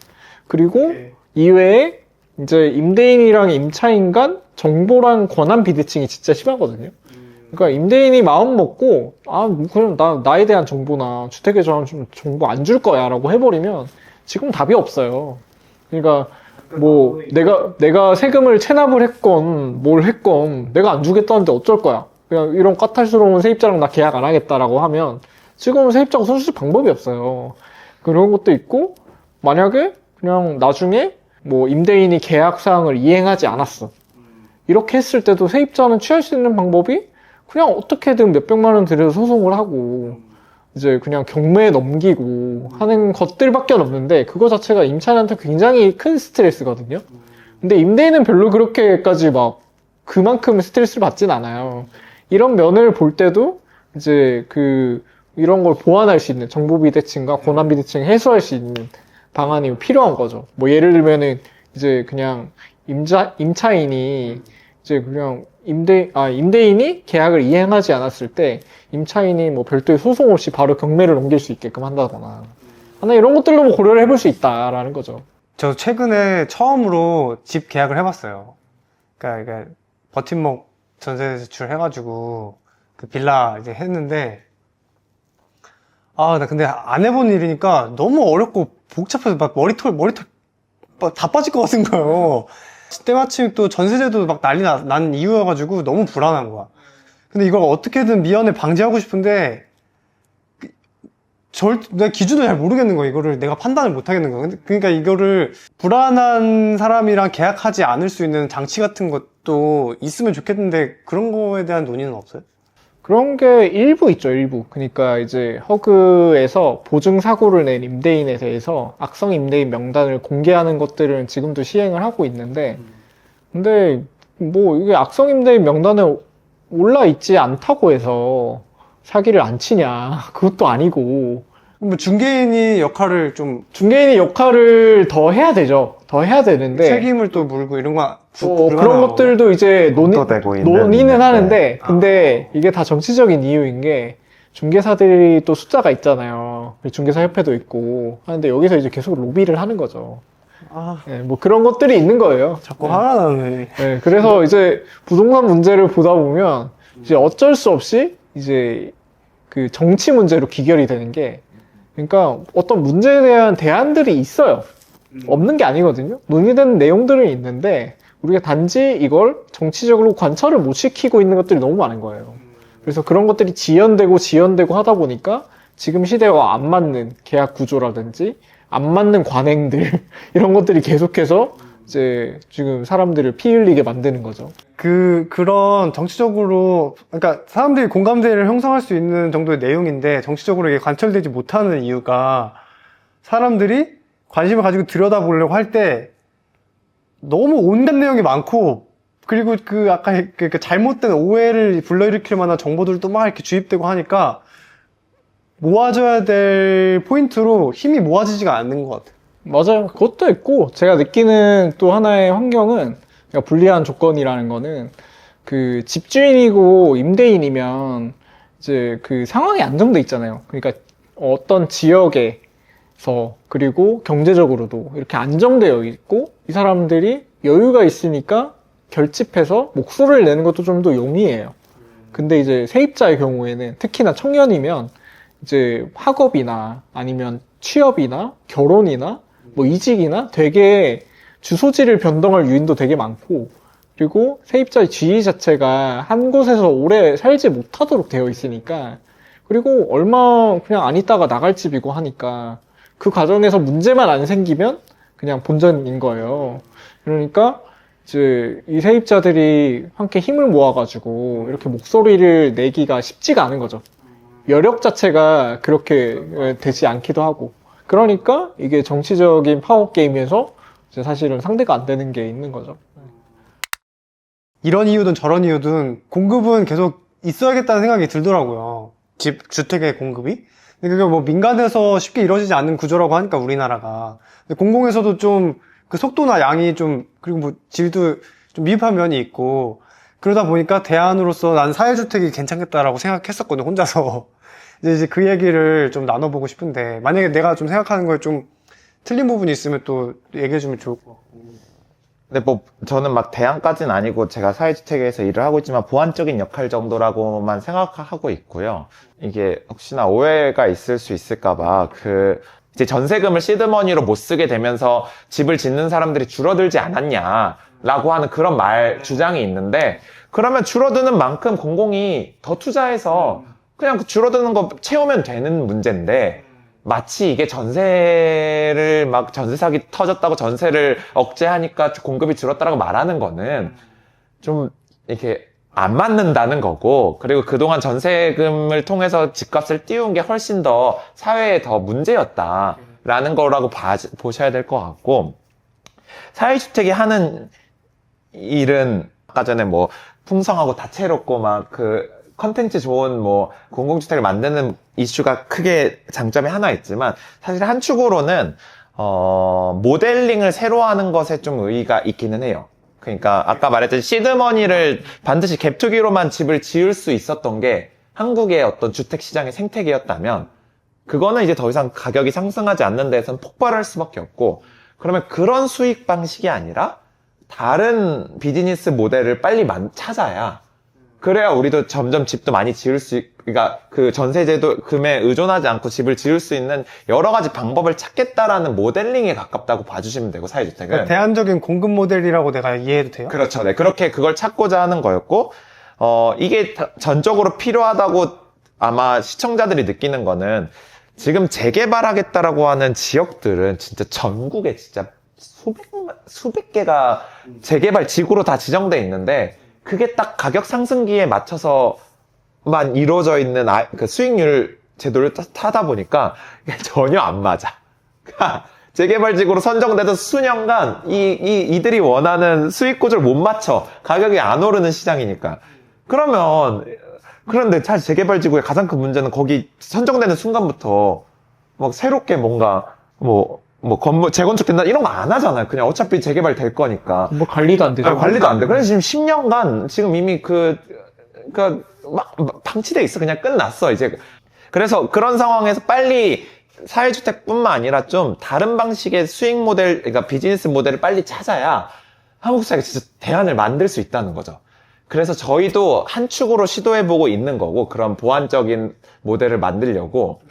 그리고 이외에 이제 임대인이랑 임차인 간 정보랑 권한 비대칭이 진짜 심하거든요. 그러니까 임대인이 마음 먹고, 그냥 나에 대한 정보나 주택에 대한 정보 안 줄 거야 라고 해버리면 지금 답이 없어요. 그러니까 뭐 내가 세금을 체납을 했건 뭘 했건 내가 안 주겠다는데 어쩔 거야. 그냥 이런 까탈스러운 세입자랑 나 계약 안 하겠다라고 하면 지금은 세입자가 손쓸 방법이 없어요. 그런 것도 있고, 만약에 그냥 나중에 뭐 임대인이 계약 사항을 이행하지 않았어. 이렇게 했을 때도 세입자는 취할 수 있는 방법이 그냥 어떻게든 몇백만 원 들여서 소송을 하고 이제 그냥 경매에 넘기고 하는 것들밖에 없는데, 그거 자체가 임차인한테 굉장히 큰 스트레스거든요. 근데 임대인은 별로 그렇게까지 막 그만큼 스트레스를 받진 않아요. 이런 면을 볼 때도 이제 이런 걸 보완할 수 있는 정보 비대칭과 권한 비대칭을 해소할 수 있는 방안이 필요한 거죠. 뭐 예를 들면은 이제 그냥 임차인이 이제 그냥 임대인이 계약을 이행하지 않았을 때 임차인이 뭐 별도의 소송 없이 바로 경매를 넘길 수 있게끔 한다거나 하나 이런 것들로 뭐 고려를 해볼 수 있다라는 거죠. 저 최근에 처음으로 집 계약을 해봤어요. 그러니까 버팀목 전세 대출 해가지고 그 빌라 이제 했는데, 나 근데 안 해본 일이니까 너무 어렵고 복잡해서 막 머리털 다 빠질 것 같은 거예요. 때마침 또 전세제도 막 난리 난 이유여가지고 너무 불안한 거야. 근데 이걸 어떻게든 미연에 방지하고 싶은데 내가 기준을 잘 모르겠는 거야. 이거를 내가 판단을 못 하겠는 거야. 그러니까 이거를 불안한 사람이랑 계약하지 않을 수 있는 장치 같은 것도 있으면 좋겠는데 그런 거에 대한 논의는 없어요? 그런 게 일부 있죠, 일부. 그러니까 이제 허그에서 보증 사고를 낸 임대인에 대해서 악성 임대인 명단을 공개하는 것들은 지금도 시행을 하고 있는데, 근데 뭐 이게 악성 임대인 명단에 올라 있지 않다고 해서 사기를 안 치냐? 그것도 아니고, 뭐 중개인이 역할을 좀 중개인의 역할을 더 해야 되죠. 더 해야 되는데, 책임을 또 물고 이런 거 그런 것들도 이제 검토되고 있는 논의는 하는데, 네. 근데 이게 다 정치적인 이유인 게, 중개사들이 또 숫자가 있잖아요. 중개사 협회도 있고 하는데 여기서 이제 계속 로비를 하는 거죠. 아, 네, 뭐 그런 것들이 있는 거예요. 자꾸 화가 나네. 네, 그래서 이제 부동산 문제를 보다 보면 이제 어쩔 수 없이 이제 그 정치 문제로 귀결이 되는 게, 그러니까 어떤 문제에 대한 대안들이 있어요. 없는 게 아니거든요. 논의되는 내용들은 있는데 우리가 단지 이걸 정치적으로 관철을 못 시키고 있는 것들이 너무 많은 거예요. 그래서 그런 것들이 지연되고 하다 보니까 지금 시대와 안 맞는 계약 구조라든지 안 맞는 관행들 이런 것들이 계속해서 이제 지금 사람들을 피 흘리게 만드는 거죠. 그런 정치적으로, 그러니까 사람들이 공감대를 형성할 수 있는 정도의 내용인데 정치적으로 이게 관철되지 못하는 이유가 사람들이 관심을 가지고 들여다보려고 할 때 너무 온갖 내용이 많고, 그리고 아까 그 잘못된 오해를 불러일으킬 만한 정보들도 막 이렇게 주입되고 하니까 모아져야 될 포인트로 힘이 모아지지가 않는 것 같아요. 맞아요. 그것도 있고, 제가 느끼는 또 하나의 환경은, 그러니까 불리한 조건이라는 거는, 그 집주인이고 임대인이면 이제 그 상황이 안정돼 있잖아요. 그러니까 어떤 지역에서, 그리고 경제적으로도 이렇게 안정되어 있고, 이 사람들이 여유가 있으니까 결집해서 목소리를 내는 것도 좀 더 용이해요. 근데 이제 세입자의 경우에는, 특히나 청년이면 이제 학업이나 아니면 취업이나 결혼이나 뭐 이직이나 되게 주소지를 변동할 유인도 되게 많고, 그리고 세입자의 지위 자체가 한 곳에서 오래 살지 못하도록 되어 있으니까, 그리고 얼마 그냥 안 있다가 나갈 집이고 하니까 그 과정에서 문제만 안 생기면 그냥 본전인 거예요. 그러니까 이제 이 세입자들이 함께 힘을 모아가지고 이렇게 목소리를 내기가 쉽지가 않은 거죠. 여력 자체가 그렇게 되지 않기도 하고. 그러니까 이게 정치적인 파워 게임에서 이제 사실은 상대가 안 되는 게 있는 거죠. 이런 이유든 저런 이유든 공급은 계속 있어야겠다는 생각이 들더라고요. 주택의 공급이. 근데 그게 뭐 민간에서 쉽게 이루어지지 않는 구조라고 하니까 우리나라가. 근데 공공에서도 좀 그 속도나 양이 좀, 그리고 뭐 질도 좀 미흡한 면이 있고, 그러다 보니까 대안으로서 난 사회주택이 괜찮겠다라고 생각했었거든요, 혼자서. 이제 그 얘기를 좀 나눠보고 싶은데, 만약에 내가 좀 생각하는 거에 좀 틀린 부분이 있으면 또 얘기해주면 좋을 것 같고. 근데 뭐 저는 막 대안까지는 아니고 제가 사회주택에서 일을 하고 있지만 보완적인 역할 정도라고만 생각하고 있고요. 이게 혹시나 오해가 있을 수 있을까봐 이제 전세금을 시드머니로 못 쓰게 되면서 집을 짓는 사람들이 줄어들지 않았냐라고 하는 그런 주장이 있는데, 그러면 줄어드는 만큼 공공이 더 투자해서 그냥 그 줄어드는 거 채우면 되는 문제인데, 마치 이게 전세 사기 터졌다고 전세를 억제하니까 공급이 줄었다라고 말하는 거는 좀 이렇게 안 맞는다는 거고, 그리고 그동안 전세금을 통해서 집값을 띄운 게 훨씬 더 사회에 더 문제였다라는 거라고 보셔야 될 것 같고, 사회주택이 하는 일은 아까 전에 뭐 풍성하고 다채롭고 막 컨텐츠 좋은 뭐 공공주택을 만드는 이슈가 크게 장점이 하나 있지만, 사실 한 축으로는 모델링을 새로 하는 것에 좀 의의가 있기는 해요. 그러니까 아까 말했듯이 시드머니를 반드시 갭투기로만 집을 지을 수 있었던 게 한국의 어떤 주택시장의 생태계였다면, 그거는 이제 더 이상 가격이 상승하지 않는 데에서는 폭발할 수밖에 없고, 그러면 그런 수익 방식이 아니라 다른 비즈니스 모델을 빨리 찾아야, 그래야 우리도 점점 집도 많이 그러니까 그 전세제도 금에 의존하지 않고 집을 지을 수 있는 여러 가지 방법을 찾겠다라는 모델링에 가깝다고 봐주시면 되고, 사회주택은. 그러니까 대안적인 공급 모델이라고 내가 이해해도 돼요? 그렇죠. 네. 그렇게 그걸 찾고자 하는 거였고, 이게 전적으로 필요하다고 아마 시청자들이 느끼는 거는, 지금 재개발하겠다라고 하는 지역들은 진짜 전국에 진짜 수백 개가 재개발 지구로 다 지정돼 있는데, 그게 딱 가격 상승기에 맞춰서 수익률만 이루어져 있는 그 수익률 제도를 타다 보니까 이게 전혀 안 맞아. 그러니까 재개발지구로 선정돼서 수년간 이들이 원하는 수익 구조를 못 맞춰. 가격이 안 오르는 시장이니까. 그런데 사실 재개발지구의 가장 큰 문제는 거기 선정되는 순간부터 막 새롭게 뭔가 건물 재건축된다 이런 거 안 하잖아요. 그냥 어차피 재개발 될 거니까. 뭐 관리도 안 되죠. 관리도 안 돼. 그래서 지금 10년간 지금 이미 막 방치돼 있어. 그냥 끝났어 이제. 그래서 그런 상황에서 빨리 사회주택뿐만 아니라 좀 다른 방식의 수익 모델, 그러니까 비즈니스 모델을 빨리 찾아야 한국 사회가 진짜 대안을 만들 수 있다는 거죠. 그래서 저희도 한 축으로 시도해보고 있는 거고, 그런 보완적인 모델을 만들려고.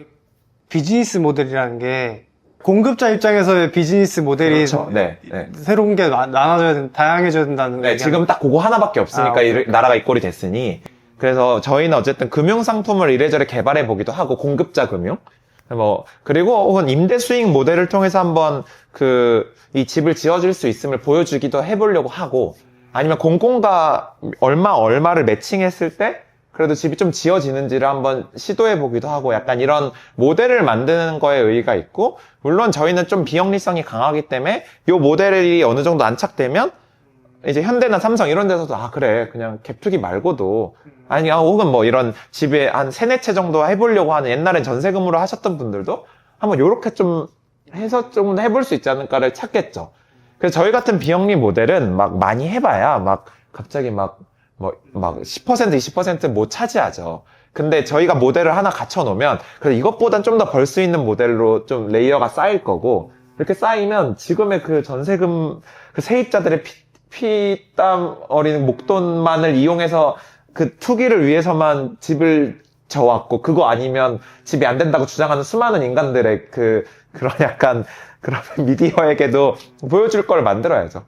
비즈니스 모델이라는 게 공급자 입장에서의 비즈니스 모델이 그렇죠. 네, 네. 새로운 게 나눠져야 된다, 다양해져야 된다는 네, 지금 딱 그거 하나밖에 없으니까 오케이. 나라가 이 꼴이 됐으니. 그래서 저희는 어쨌든 금융상품을 이래저래 개발해 보기도 하고, 공급자 금융. 그리고 혹은 임대 수익 모델을 통해서 한번 이 집을 지어줄 수 있음을 보여주기도 해보려고 하고, 아니면 공공과 얼마를 매칭했을 때, 그래도 집이 좀 지어지는지를 한번 시도해 보기도 하고, 약간 이런 모델을 만드는 거에 의의가 있고, 물론 저희는 좀 비영리성이 강하기 때문에, 요 모델이 어느 정도 안착되면, 이제 현대나 삼성 이런 데서도, 그래, 그냥 갭투기 말고도, 혹은 이런 집에 한 3-4채 정도 해보려고 하는 옛날엔 전세금으로 하셨던 분들도 한번 요렇게 좀 해서 좀 해볼 수 있지 않을까를 찾겠죠. 그래서 저희 같은 비영리 모델은 많이 해봐야 갑자기 10%, 20% 못 차지하죠. 근데 저희가 모델을 하나 갖춰놓으면, 그래서 이것보단 좀 더 벌 수 있는 모델로 좀 레이어가 쌓일 거고, 이렇게 쌓이면 지금의 그 전세금, 그 세입자들의 피땀 어린 목돈만을 이용해서 그 투기를 위해서만 집을 져왔고, 그거 아니면 집이 안 된다고 주장하는 수많은 인간들의 그런 약간, 그런 미디어에게도 보여줄 걸 만들어야죠.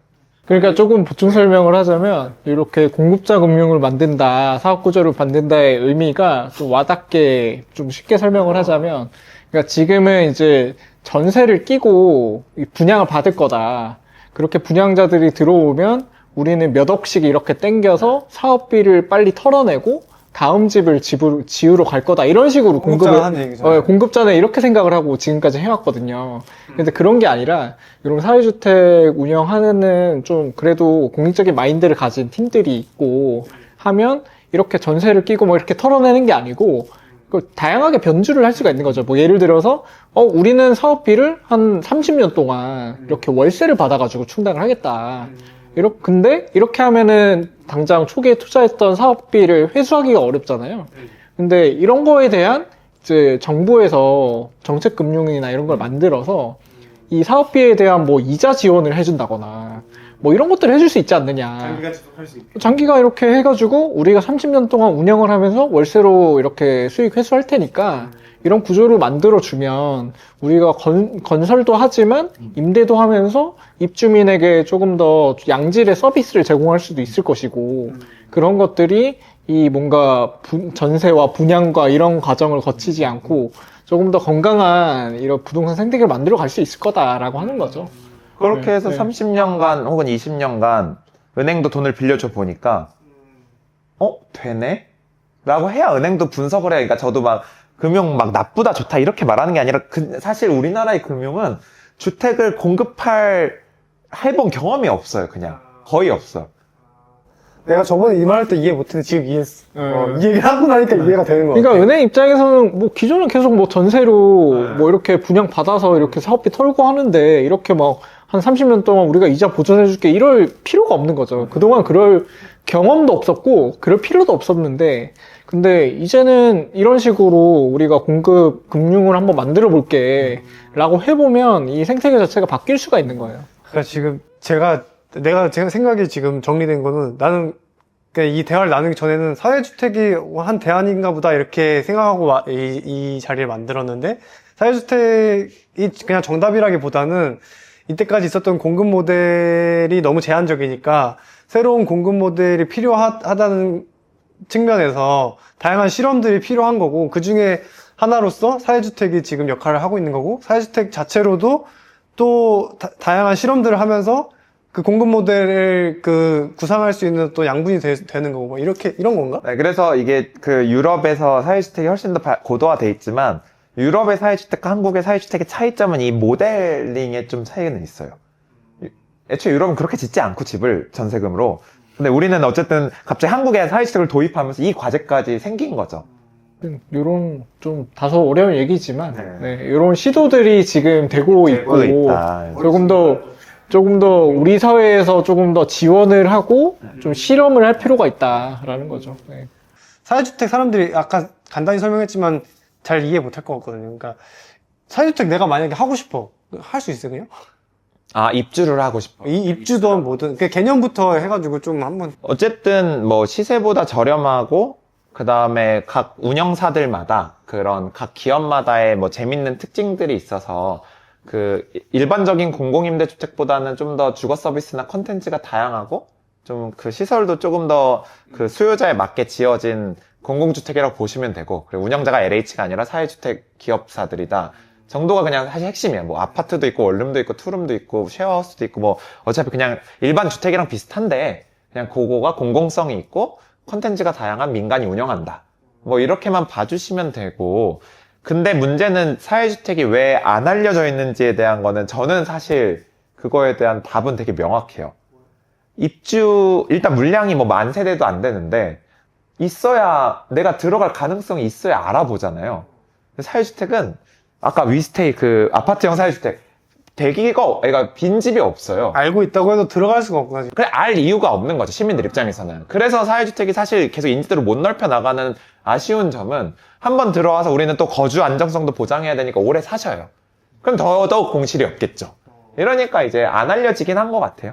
그러니까 조금 보충 설명을 하자면, 이렇게 공급자 금융을 만든다, 사업 구조를 만든다의 의미가 좀 와닿게 좀 쉽게 설명을 하자면, 그러니까 지금은 이제 전세를 끼고 분양을 받을 거다. 그렇게 분양자들이 들어오면 우리는 몇 억씩 이렇게 땡겨서 사업비를 빨리 털어내고 다음 집을 지으러 갈 거다. 이런 식으로 공급자가 하는 얘기죠. 공급자는 이렇게 생각을 하고 지금까지 해왔거든요. 근데 그런 게 아니라 이런 사회주택 운영하는 좀 그래도 공익적인 마인드를 가진 팀들이 있고 하면 이렇게 전세를 끼고 이렇게 털어내는 게 아니고 다양하게 변주를 할 수가 있는 거죠. 예를 들어서, 우리는 사업비를 한 30년 동안 이렇게 월세를 받아가지고 충당을 하겠다. 근데 이렇게 하면은 당장 초기에 투자했던 사업비를 회수하기가 어렵잖아요. 근데 이런 거에 대한 이제 정부에서 정책금융이나 이런 걸 만들어서 이 사업비에 대한 이자 지원을 해준다거나 이런 것들을 해줄 수 있지 않느냐. 장기가 지속할 수 있게. 장기가 이렇게 해가지고 우리가 30년 동안 운영을 하면서 월세로 이렇게 수익 회수할 테니까 이런 구조를 만들어주면 우리가 건설도 하지만 임대도 하면서 입주민에게 조금 더 양질의 서비스를 제공할 수도 있을 것이고 그런 것들이 이 뭔가 전세와 분양과 이런 과정을 거치지 않고 조금 더 건강한 이런 부동산 생태계를 만들어 갈 수 있을 거다라고 하는 거죠. 그렇게 해서 네. 30년간 혹은 20년간 은행도 돈을 빌려줘 보니까 되네? 라고 해야 은행도 분석을 해요. 그러니까 저도 금융 나쁘다 좋다 이렇게 말하는 게 아니라 사실 우리나라의 금융은 주택을 해본 경험이 없어요. 그냥 거의 없어. 내가 저번에 이 말할 때 이해 못했는데 지금 이해했어. 이 얘기를 하고 나니까 이해가 되는 거 같아. 그러니까 은행 입장에서는 기존은 계속 전세로 이렇게 분양 받아서 이렇게 사업비 털고 하는데 이렇게 한 30년 동안 우리가 이자 보전해줄게 이럴 필요가 없는 거죠. 그동안 그럴 경험도 없었고 그럴 필요도 없었는데 근데 이제는 이런 식으로 우리가 공급 금융을 한번 만들어 볼게 라고 해보면 이 생태계 자체가 바뀔 수가 있는 거예요. 그러니까 지금 제가 생각이 지금 정리된 거는 나는 이 대화를 나누기 전에는 사회주택이 한 대안인가 보다 이렇게 생각하고 이 자리를 만들었는데 사회주택이 그냥 정답이라기보다는 이때까지 있었던 공급 모델이 너무 제한적이니까 새로운 공급 모델이 필요하다는 측면에서 다양한 실험들이 필요한 거고 그 중에 하나로서 사회주택이 지금 역할을 하고 있는 거고 사회주택 자체로도 또 다양한 실험들을 하면서 그 공급 모델을 그 구상할 수 있는 또 양분이 되는 거고, 뭐 이런 건가? 네, 그래서 이게 그 유럽에서 사회주택이 훨씬 더 고도화돼 있지만 유럽의 사회주택과 한국의 사회주택의 차이점은 이 모델링에 좀 차이는 있어요. 애초에 유럽은 그렇게 짓지 않고 집을 전세금으로. 근데 우리는 어쨌든 갑자기 한국에 사회주택을 도입하면서 이 과제까지 생긴 거죠. 이런 좀 다소 어려운 얘기지만 네. 이런 시도들이 지금 되고 있고 있다. 조금 더 우리 사회에서 조금 더 지원을 하고 좀 실험을 할 필요가 있다라는 거죠. 네. 사회주택 사람들이 아까 간단히 설명했지만 잘 이해 못할 것 같거든요. 그러니까 사회주택 내가 만약에 하고 싶어. 할 수 있어요, 그냥? 아, 입주를 하고 싶어. 이 입주든 뭐든 그 개념부터 해가지고 좀 한번. 어쨌든 뭐 시세보다 저렴하고 그 다음에 각 운영사들마다 그런 각 기업마다의 뭐 재밌는 특징들이 있어서 그 일반적인 공공임대주택보다는 좀 더 주거 서비스나 컨텐츠가 다양하고 좀 그 시설도 조금 더 그 수요자에 맞게 지어진 공공주택이라고 보시면 되고, 그리고 운영자가 LH가 아니라 사회주택 기업사들이다 정도가 그냥 사실 핵심이야. 뭐 아파트도 있고 원룸도 있고 투룸도 있고 쉐어하우스도 있고 뭐 어차피 그냥 일반 주택이랑 비슷한데 그냥 그거가 공공성이 있고 컨텐츠가 다양한 민간이 운영한다. 뭐 이렇게만 봐주시면 되고, 근데 문제는 사회주택이 왜 안 알려져 있는지에 대한 거는 저는 사실 그거에 대한 답은 되게 명확해요. 일단 물량이 뭐 10,000세대도 안 되는데 있어야, 내가 들어갈 가능성이 있어야 알아보잖아요. 사회주택은 아까 위스테이 그 아파트형 사회주택 대기가, 그러니까 빈집이 없어요. 알고 있다고 해도 들어갈 수가 없구나. 그래, 알 이유가 없는 거죠, 시민들 입장에서는. 그래서 사회주택이 사실 계속 인지도를 못 넓혀 나가는 아쉬운 점은, 한번 들어와서 우리는 또 거주 안정성도 보장해야 되니까 오래 사셔요. 그럼 더더욱 공실이 없겠죠. 이러니까 이제 안 알려지긴 한 것 같아요.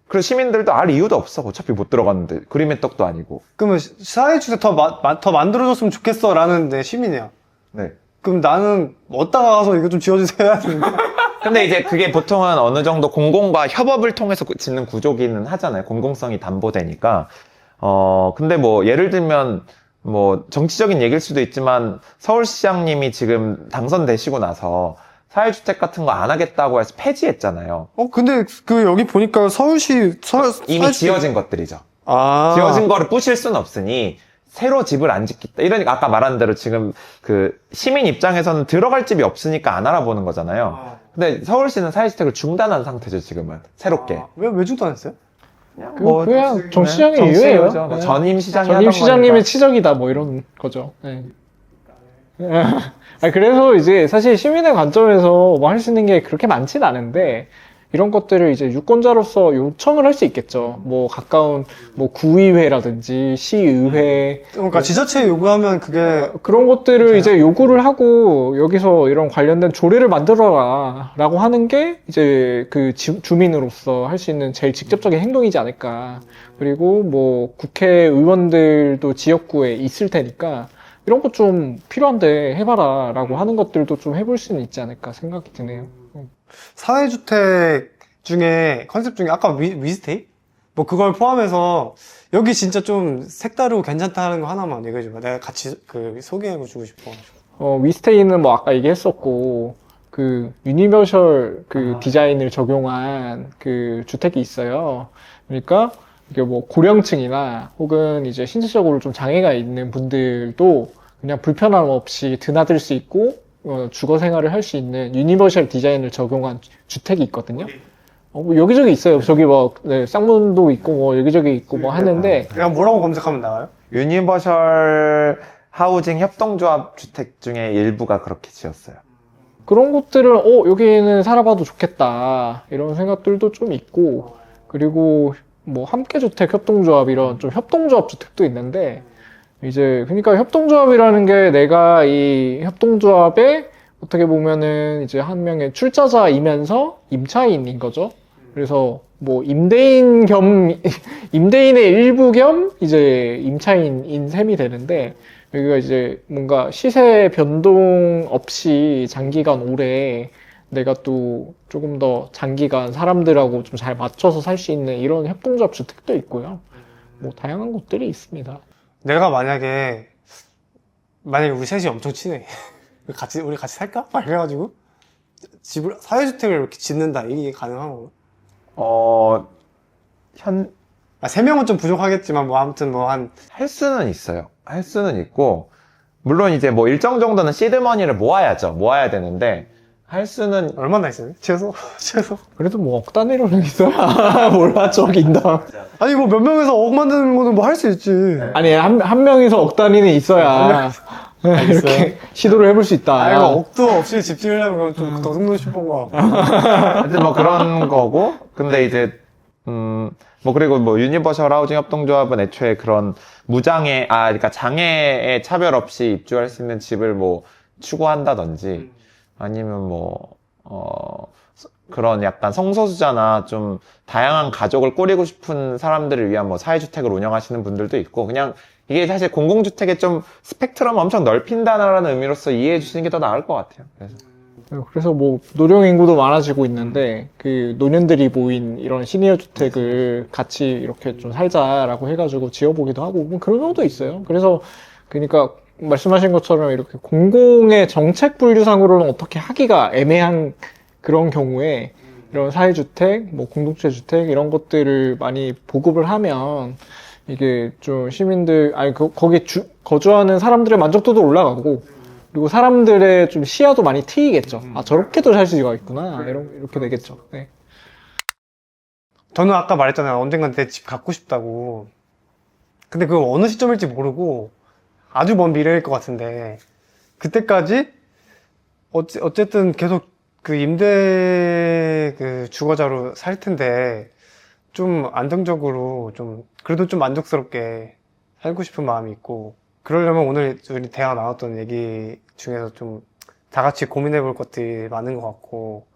그리고 시민들도 알 이유도 없어. 어차피 못 들어갔는데. 그림의 떡도 아니고. 그러면 사회주택 더 만들어줬으면 좋겠어 라는 내 시민이야. 네. 그럼 나는 어디다가 가서 이거 좀 지어주세요 하는데. 근데 이제 그게 보통은 어느 정도 공공과 협업을 통해서 짓는 구조기는 하잖아요. 공공성이 담보되니까. 근데 뭐 예를 들면 뭐 정치적인 얘기일 수도 있지만 서울시장님이 지금 당선되시고 나서 사회주택 같은 거 안 하겠다고 해서 폐지했잖아요. 근데 그 여기 보니까 이미 지어진 것들이죠. 아. 지어진 거를 부실 수는 없으니 새로 집을 안 짓겠다. 이러니까 아까 말한 대로 지금 그 시민 입장에서는 들어갈 집이 없으니까 안 알아보는 거잖아요. 근데 서울시는 사회주택을 중단한 상태죠, 지금은. 새롭게. 왜 중단했어요? 그냥 정시장의 이유예요. 뭐 전임 시장이 전임 하던 시장님의 거니까. 치적이다 뭐 이런 거죠. 네. 그래서 이제 사실 시민의 관점에서 뭐 할 수 있는 게 그렇게 많진 않은데, 이런 것들을 이제 유권자로서 요청을 할 수 있겠죠. 뭐 가까운 뭐 구의회라든지 시의회, 그러니까 지자체에 요구하면 그게 그런 것들을 이제 요구를 하고 여기서 이런 관련된 조례를 만들어라 라고 하는 게 이제 그 주민으로서 할 수 있는 제일 직접적인 행동이지 않을까. 그리고 뭐 국회의원들도 지역구에 있을 테니까 이런 거 좀 필요한데 해봐라 라고 하는 것들도 좀 해볼 수는 있지 않을까 생각이 드네요. 사회주택 중에 컨셉 중에 아까 위스테이? 뭐 그걸 포함해서 여기 진짜 좀 색다르고 괜찮다 하는 거 하나만 얘기해줘봐. 내가 같이 그 소개해주고 싶어. 위스테이는 뭐 아까 얘기했었고, 그 유니버셜 그 디자인을 적용한 그 주택이 있어요. 그러니까 이게 뭐 고령층이나 혹은 이제 신체적으로 좀 장애가 있는 분들도 그냥 불편함 없이 드나들 수 있고 주거 생활을 할 수 있는 유니버셜 디자인을 적용한 주택이 있거든요. 뭐 여기저기 있어요. 저기 뭐 쌍문도 있고 뭐 여기저기 있고 뭐 하는데, 그냥 뭐라고 검색하면 나와요? 유니버셜 하우징 협동조합 주택 중에 일부가 그렇게 지었어요. 그런 곳들을 여기는 살아봐도 좋겠다 이런 생각들도 좀 있고, 그리고 뭐 함께주택 협동조합 이런 좀 협동조합 주택도 있는데, 이제 그러니까 협동조합이라는 게 내가 이 협동조합에 어떻게 보면은 이제 한 명의 출자자이면서 임차인인 거죠. 그래서 뭐 임대인 겸 임대인의 일부 겸 이제 임차인인 셈이 되는데, 여기가 이제 뭔가 시세 변동 없이 장기간 오래 내가 또 조금 더 장기간 사람들하고 좀 잘 맞춰서 살 수 있는 이런 협동조합 주택도 있고요. 뭐 다양한 곳들이 있습니다. 내가 만약에 우리 셋이 엄청 친해. 우리 같이 살까? 막 이래가지고 집을 사회주택을 이렇게 짓는다, 이게 가능한 건가? 현, 세 명은 좀 부족하겠지만 뭐 아무튼 뭐 한 할 수는 있어요. 할 수는 있고, 물론 이제 뭐 일정 정도는 시드머니를 모아야 되는데, 할 수는, 얼마나 있어요? 최소? 그래도 뭐 억 단위로는 있어야 몰라 저기 인당. 아니 뭐 몇 명에서 억 만드는 거는 뭐 할 수 있지. 아니 한 명이서 억 단위는 있어야 이렇게 시도를 해볼 수 있다. 아 이거 억도 없이 집중하려면 좀 더듬고 싶은 거. 하여튼 뭐 그런 거고, 근데 이제, 뭐 그리고 뭐 유니버셜 하우징 협동조합은 애초에 그런 그러니까 장애에 차별 없이 입주할 수 있는 집을 뭐 추구한다든지, 아니면 그런 약간 성소수자나 좀 다양한 가족을 꾸리고 싶은 사람들을 위한 뭐 사회주택을 운영하시는 분들도 있고, 그냥 이게 사실 공공주택의 좀 스펙트럼 엄청 넓힌다는 의미로서 이해해 주시는 게 더 나을 것 같아요. 그래서 뭐 노령 인구도 많아지고 있는데 그 노년들이 모인 이런 시니어 주택을 같이 이렇게 좀 살자라고 해가지고 지어보기도 하고 뭐 그런 경우도 있어요. 그래서 그러니까 말씀하신 것처럼 이렇게 공공의 정책 분류상으로는 어떻게 하기가 애매한 그런 경우에 이런 사회주택, 뭐 공동체 주택 이런 것들을 많이 보급을 하면 이게 좀 시민들 거기 거주하는 사람들의 만족도도 올라가고 그리고 사람들의 좀 시야도 많이 트이겠죠. 아 저렇게도 살 수가 있구나 이렇게 되겠죠. 네. 저는 아까 말했잖아요. 언젠간 내 집 갖고 싶다고. 근데 그거 어느 시점일지 모르고 아주 먼 미래일 것 같은데 그때까지 어쨌든 계속 그 임대 그 주거자로 살 텐데 좀 안정적으로 좀 그래도 좀 만족스럽게 살고 싶은 마음이 있고 그러려면 오늘 우리 대화 나눴던 얘기 중에서 좀 다 같이 고민해 볼 것들이 많은 것 같고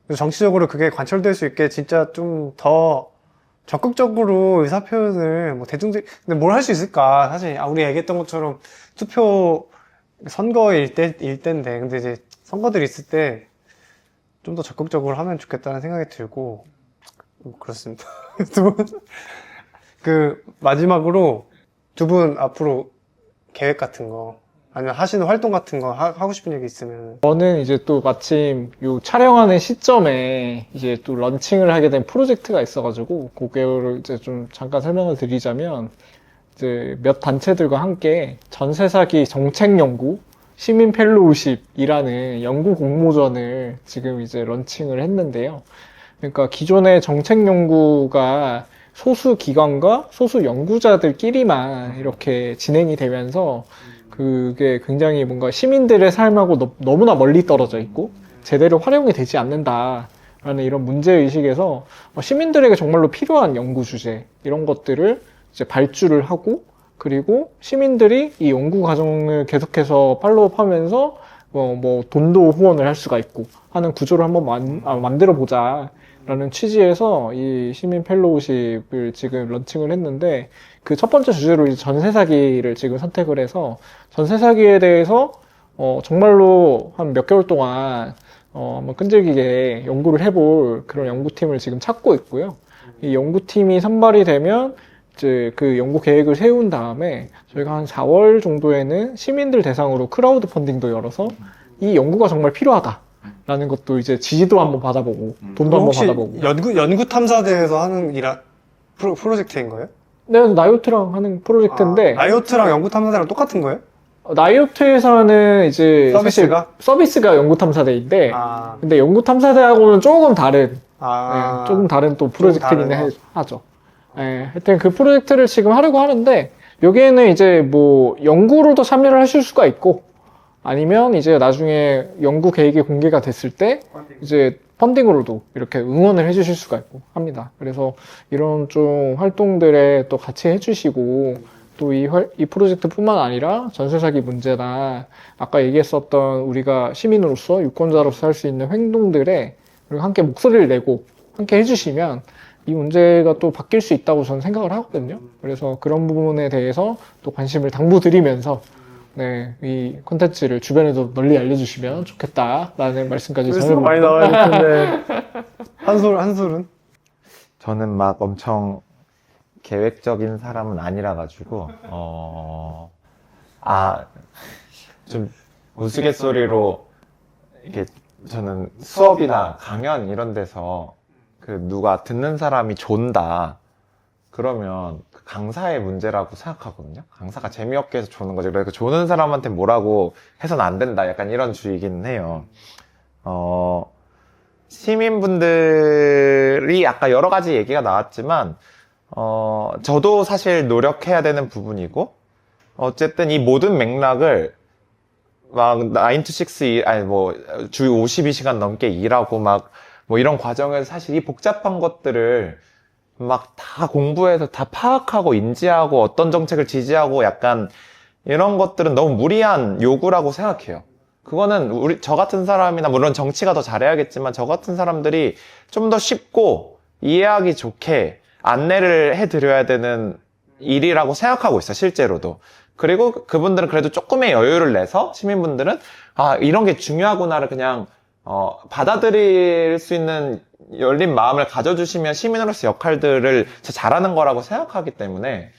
그래서 정치적으로 그게 관철될 수 있게 진짜 좀 더 적극적으로 의사표현을 뭐 대중들 근데 뭘 할 수 있을까 사실 우리 얘기했던 것처럼 투표 선거일 때인데 근데 이제 선거들이 있을 때 좀 더 적극적으로 하면 좋겠다는 생각이 들고 그렇습니다. 마지막으로 두 분 앞으로 계획 같은 거 아니면 하시는 활동 같은 거 하고 싶은 얘기 있으면 저는 이제 또 마침 요 촬영하는 시점에 이제 또 런칭을 하게 된 프로젝트가 있어가지고 그거를 이제 좀 잠깐 설명을 드리자면 이제 몇 단체들과 함께 전세사기 정책연구 시민 펠로우십이라는 연구 공모전을 지금 이제 런칭을 했는데요. 그러니까 기존의 정책 연구가 소수 기관과 소수 연구자들끼리만 이렇게 진행이 되면서 그게 굉장히 뭔가 시민들의 삶하고 너무나 멀리 떨어져 있고 제대로 활용이 되지 않는다라는 이런 문제의식에서 시민들에게 정말로 필요한 연구 주제 이런 것들을 이제 발주를 하고 그리고 시민들이 이 연구 과정을 계속해서 팔로우하면서 뭐 돈도 후원을 할 수가 있고 하는 구조를 한번 만들어 보자 라는 취지에서 이 시민 펠로우십을 지금 런칭을 했는데 그 첫 번째 주제로 이제 전세 사기를 지금 선택을 해서 전세 사기에 대해서 정말로 한 몇 개월 동안 한번 끈질기게 연구를 해볼 그런 연구팀을 지금 찾고 있고요. 이 연구팀이 선발이 되면 이제 그 연구 계획을 세운 다음에 저희가 한 4월 정도에는 시민들 대상으로 크라우드 펀딩도 열어서 이 연구가 정말 필요하다라는 것도 이제 지지도 한번 받아보고 돈도 한번 받아보고. 연구 탐사대에서 하는 프로젝트인 거예요? 네, 나이오트랑 하는 프로젝트인데 나이오트랑 연구 탐사대랑 똑같은 거예요? 나이오트에서는 이제 서비스가 연구 탐사대인데 근데 연구 탐사대하고는 조금 다른 조금 다른 또 프로젝트긴 하죠. 네, 하여튼 그 프로젝트를 지금 하려고 하는데 여기에는 이제 뭐 연구로도 참여를 하실 수가 있고 아니면 이제 나중에 연구 계획이 공개가 됐을 때 이제 펀딩으로도 이렇게 응원을 해주실 수가 있고 합니다. 그래서 이런 좀 활동들에 또 같이 해주시고 또 이 프로젝트뿐만 아니라 전세 사기 문제나 아까 얘기했었던 우리가 시민으로서 유권자로서 할 수 있는 행동들에 그리고 함께 목소리를 내고 함께 해주시면 이 문제가 또 바뀔 수 있다고 저는 생각을 하거든요. 그래서 그런 부분에 대해서 또 관심을 당부드리면서 네, 이 콘텐츠를 주변에도 널리 알려주시면 좋겠다라는 말씀까지 전해봅니다. 많이 나와야 될 텐데 한솔은? 저는 막 엄청 계획적인 사람은 아니라 가지고 좀 우스갯소리로 이게 저는 수업이나 강연 이런 데서 누가 듣는 사람이 존다. 그러면 그 강사의 문제라고 생각하거든요. 강사가 재미없게 해서 조는 거지. 그래서 조는 사람한테 뭐라고 해서는 안 된다. 약간 이런 주의긴 해요. 시민분들이 아까 여러 가지 얘기가 나왔지만, 저도 사실 노력해야 되는 부분이고, 어쨌든 이 모든 맥락을 막 9 to 6, 아니 뭐 주 52시간 넘게 일하고 막 뭐 이런 과정에서 사실 이 복잡한 것들을 막 다 공부해서 다 파악하고 인지하고 어떤 정책을 지지하고 약간 이런 것들은 너무 무리한 요구라고 생각해요. 그거는 저 같은 사람이나 물론 정치가 더 잘해야겠지만 저 같은 사람들이 좀 더 쉽고 이해하기 좋게 안내를 해드려야 되는 일이라고 생각하고 있어, 실제로도. 그리고 그분들은 그래도 조금의 여유를 내서 시민분들은 아, 이런 게 중요하구나를 그냥 받아들일 수 있는 열린 마음을 가져주시면 시민으로서 역할들을 잘하는 거라고 생각하기 때문에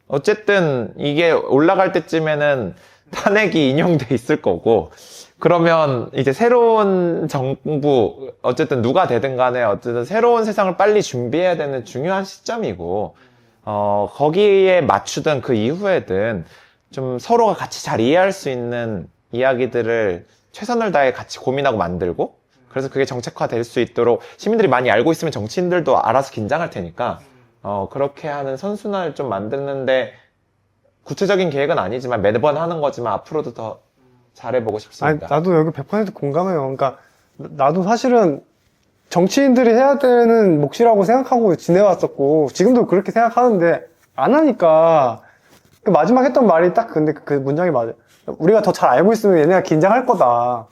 어쨌든 이게 올라갈 때쯤에는 탄핵이 인용돼 있을 거고 그러면 이제 새로운 정부 어쨌든 누가 되든 간에 어쨌든 새로운 세상을 빨리 준비해야 되는 중요한 시점이고 거기에 맞추든 그 이후에든 좀 서로가 같이 잘 이해할 수 있는 이야기들을 최선을 다해 같이 고민하고 만들고 그래서 그게 정책화 될 수 있도록 시민들이 많이 알고 있으면 정치인들도 알아서 긴장할 테니까 그렇게 하는 선순환을 좀 만드는데 구체적인 계획은 아니지만 매번 하는 거지만 앞으로도 더 잘해보고 아니, 싶습니다. 나도 여기 100% 공감해요. 그러니까 나도 사실은 정치인들이 해야 되는 몫이라고 생각하고 지내왔었고 지금도 그렇게 생각하는데 안 하니까 그 마지막 했던 말이 딱 근데 그 문장이 맞아요. 우리가 더 잘 알고 있으면 얘네가 긴장할 거다.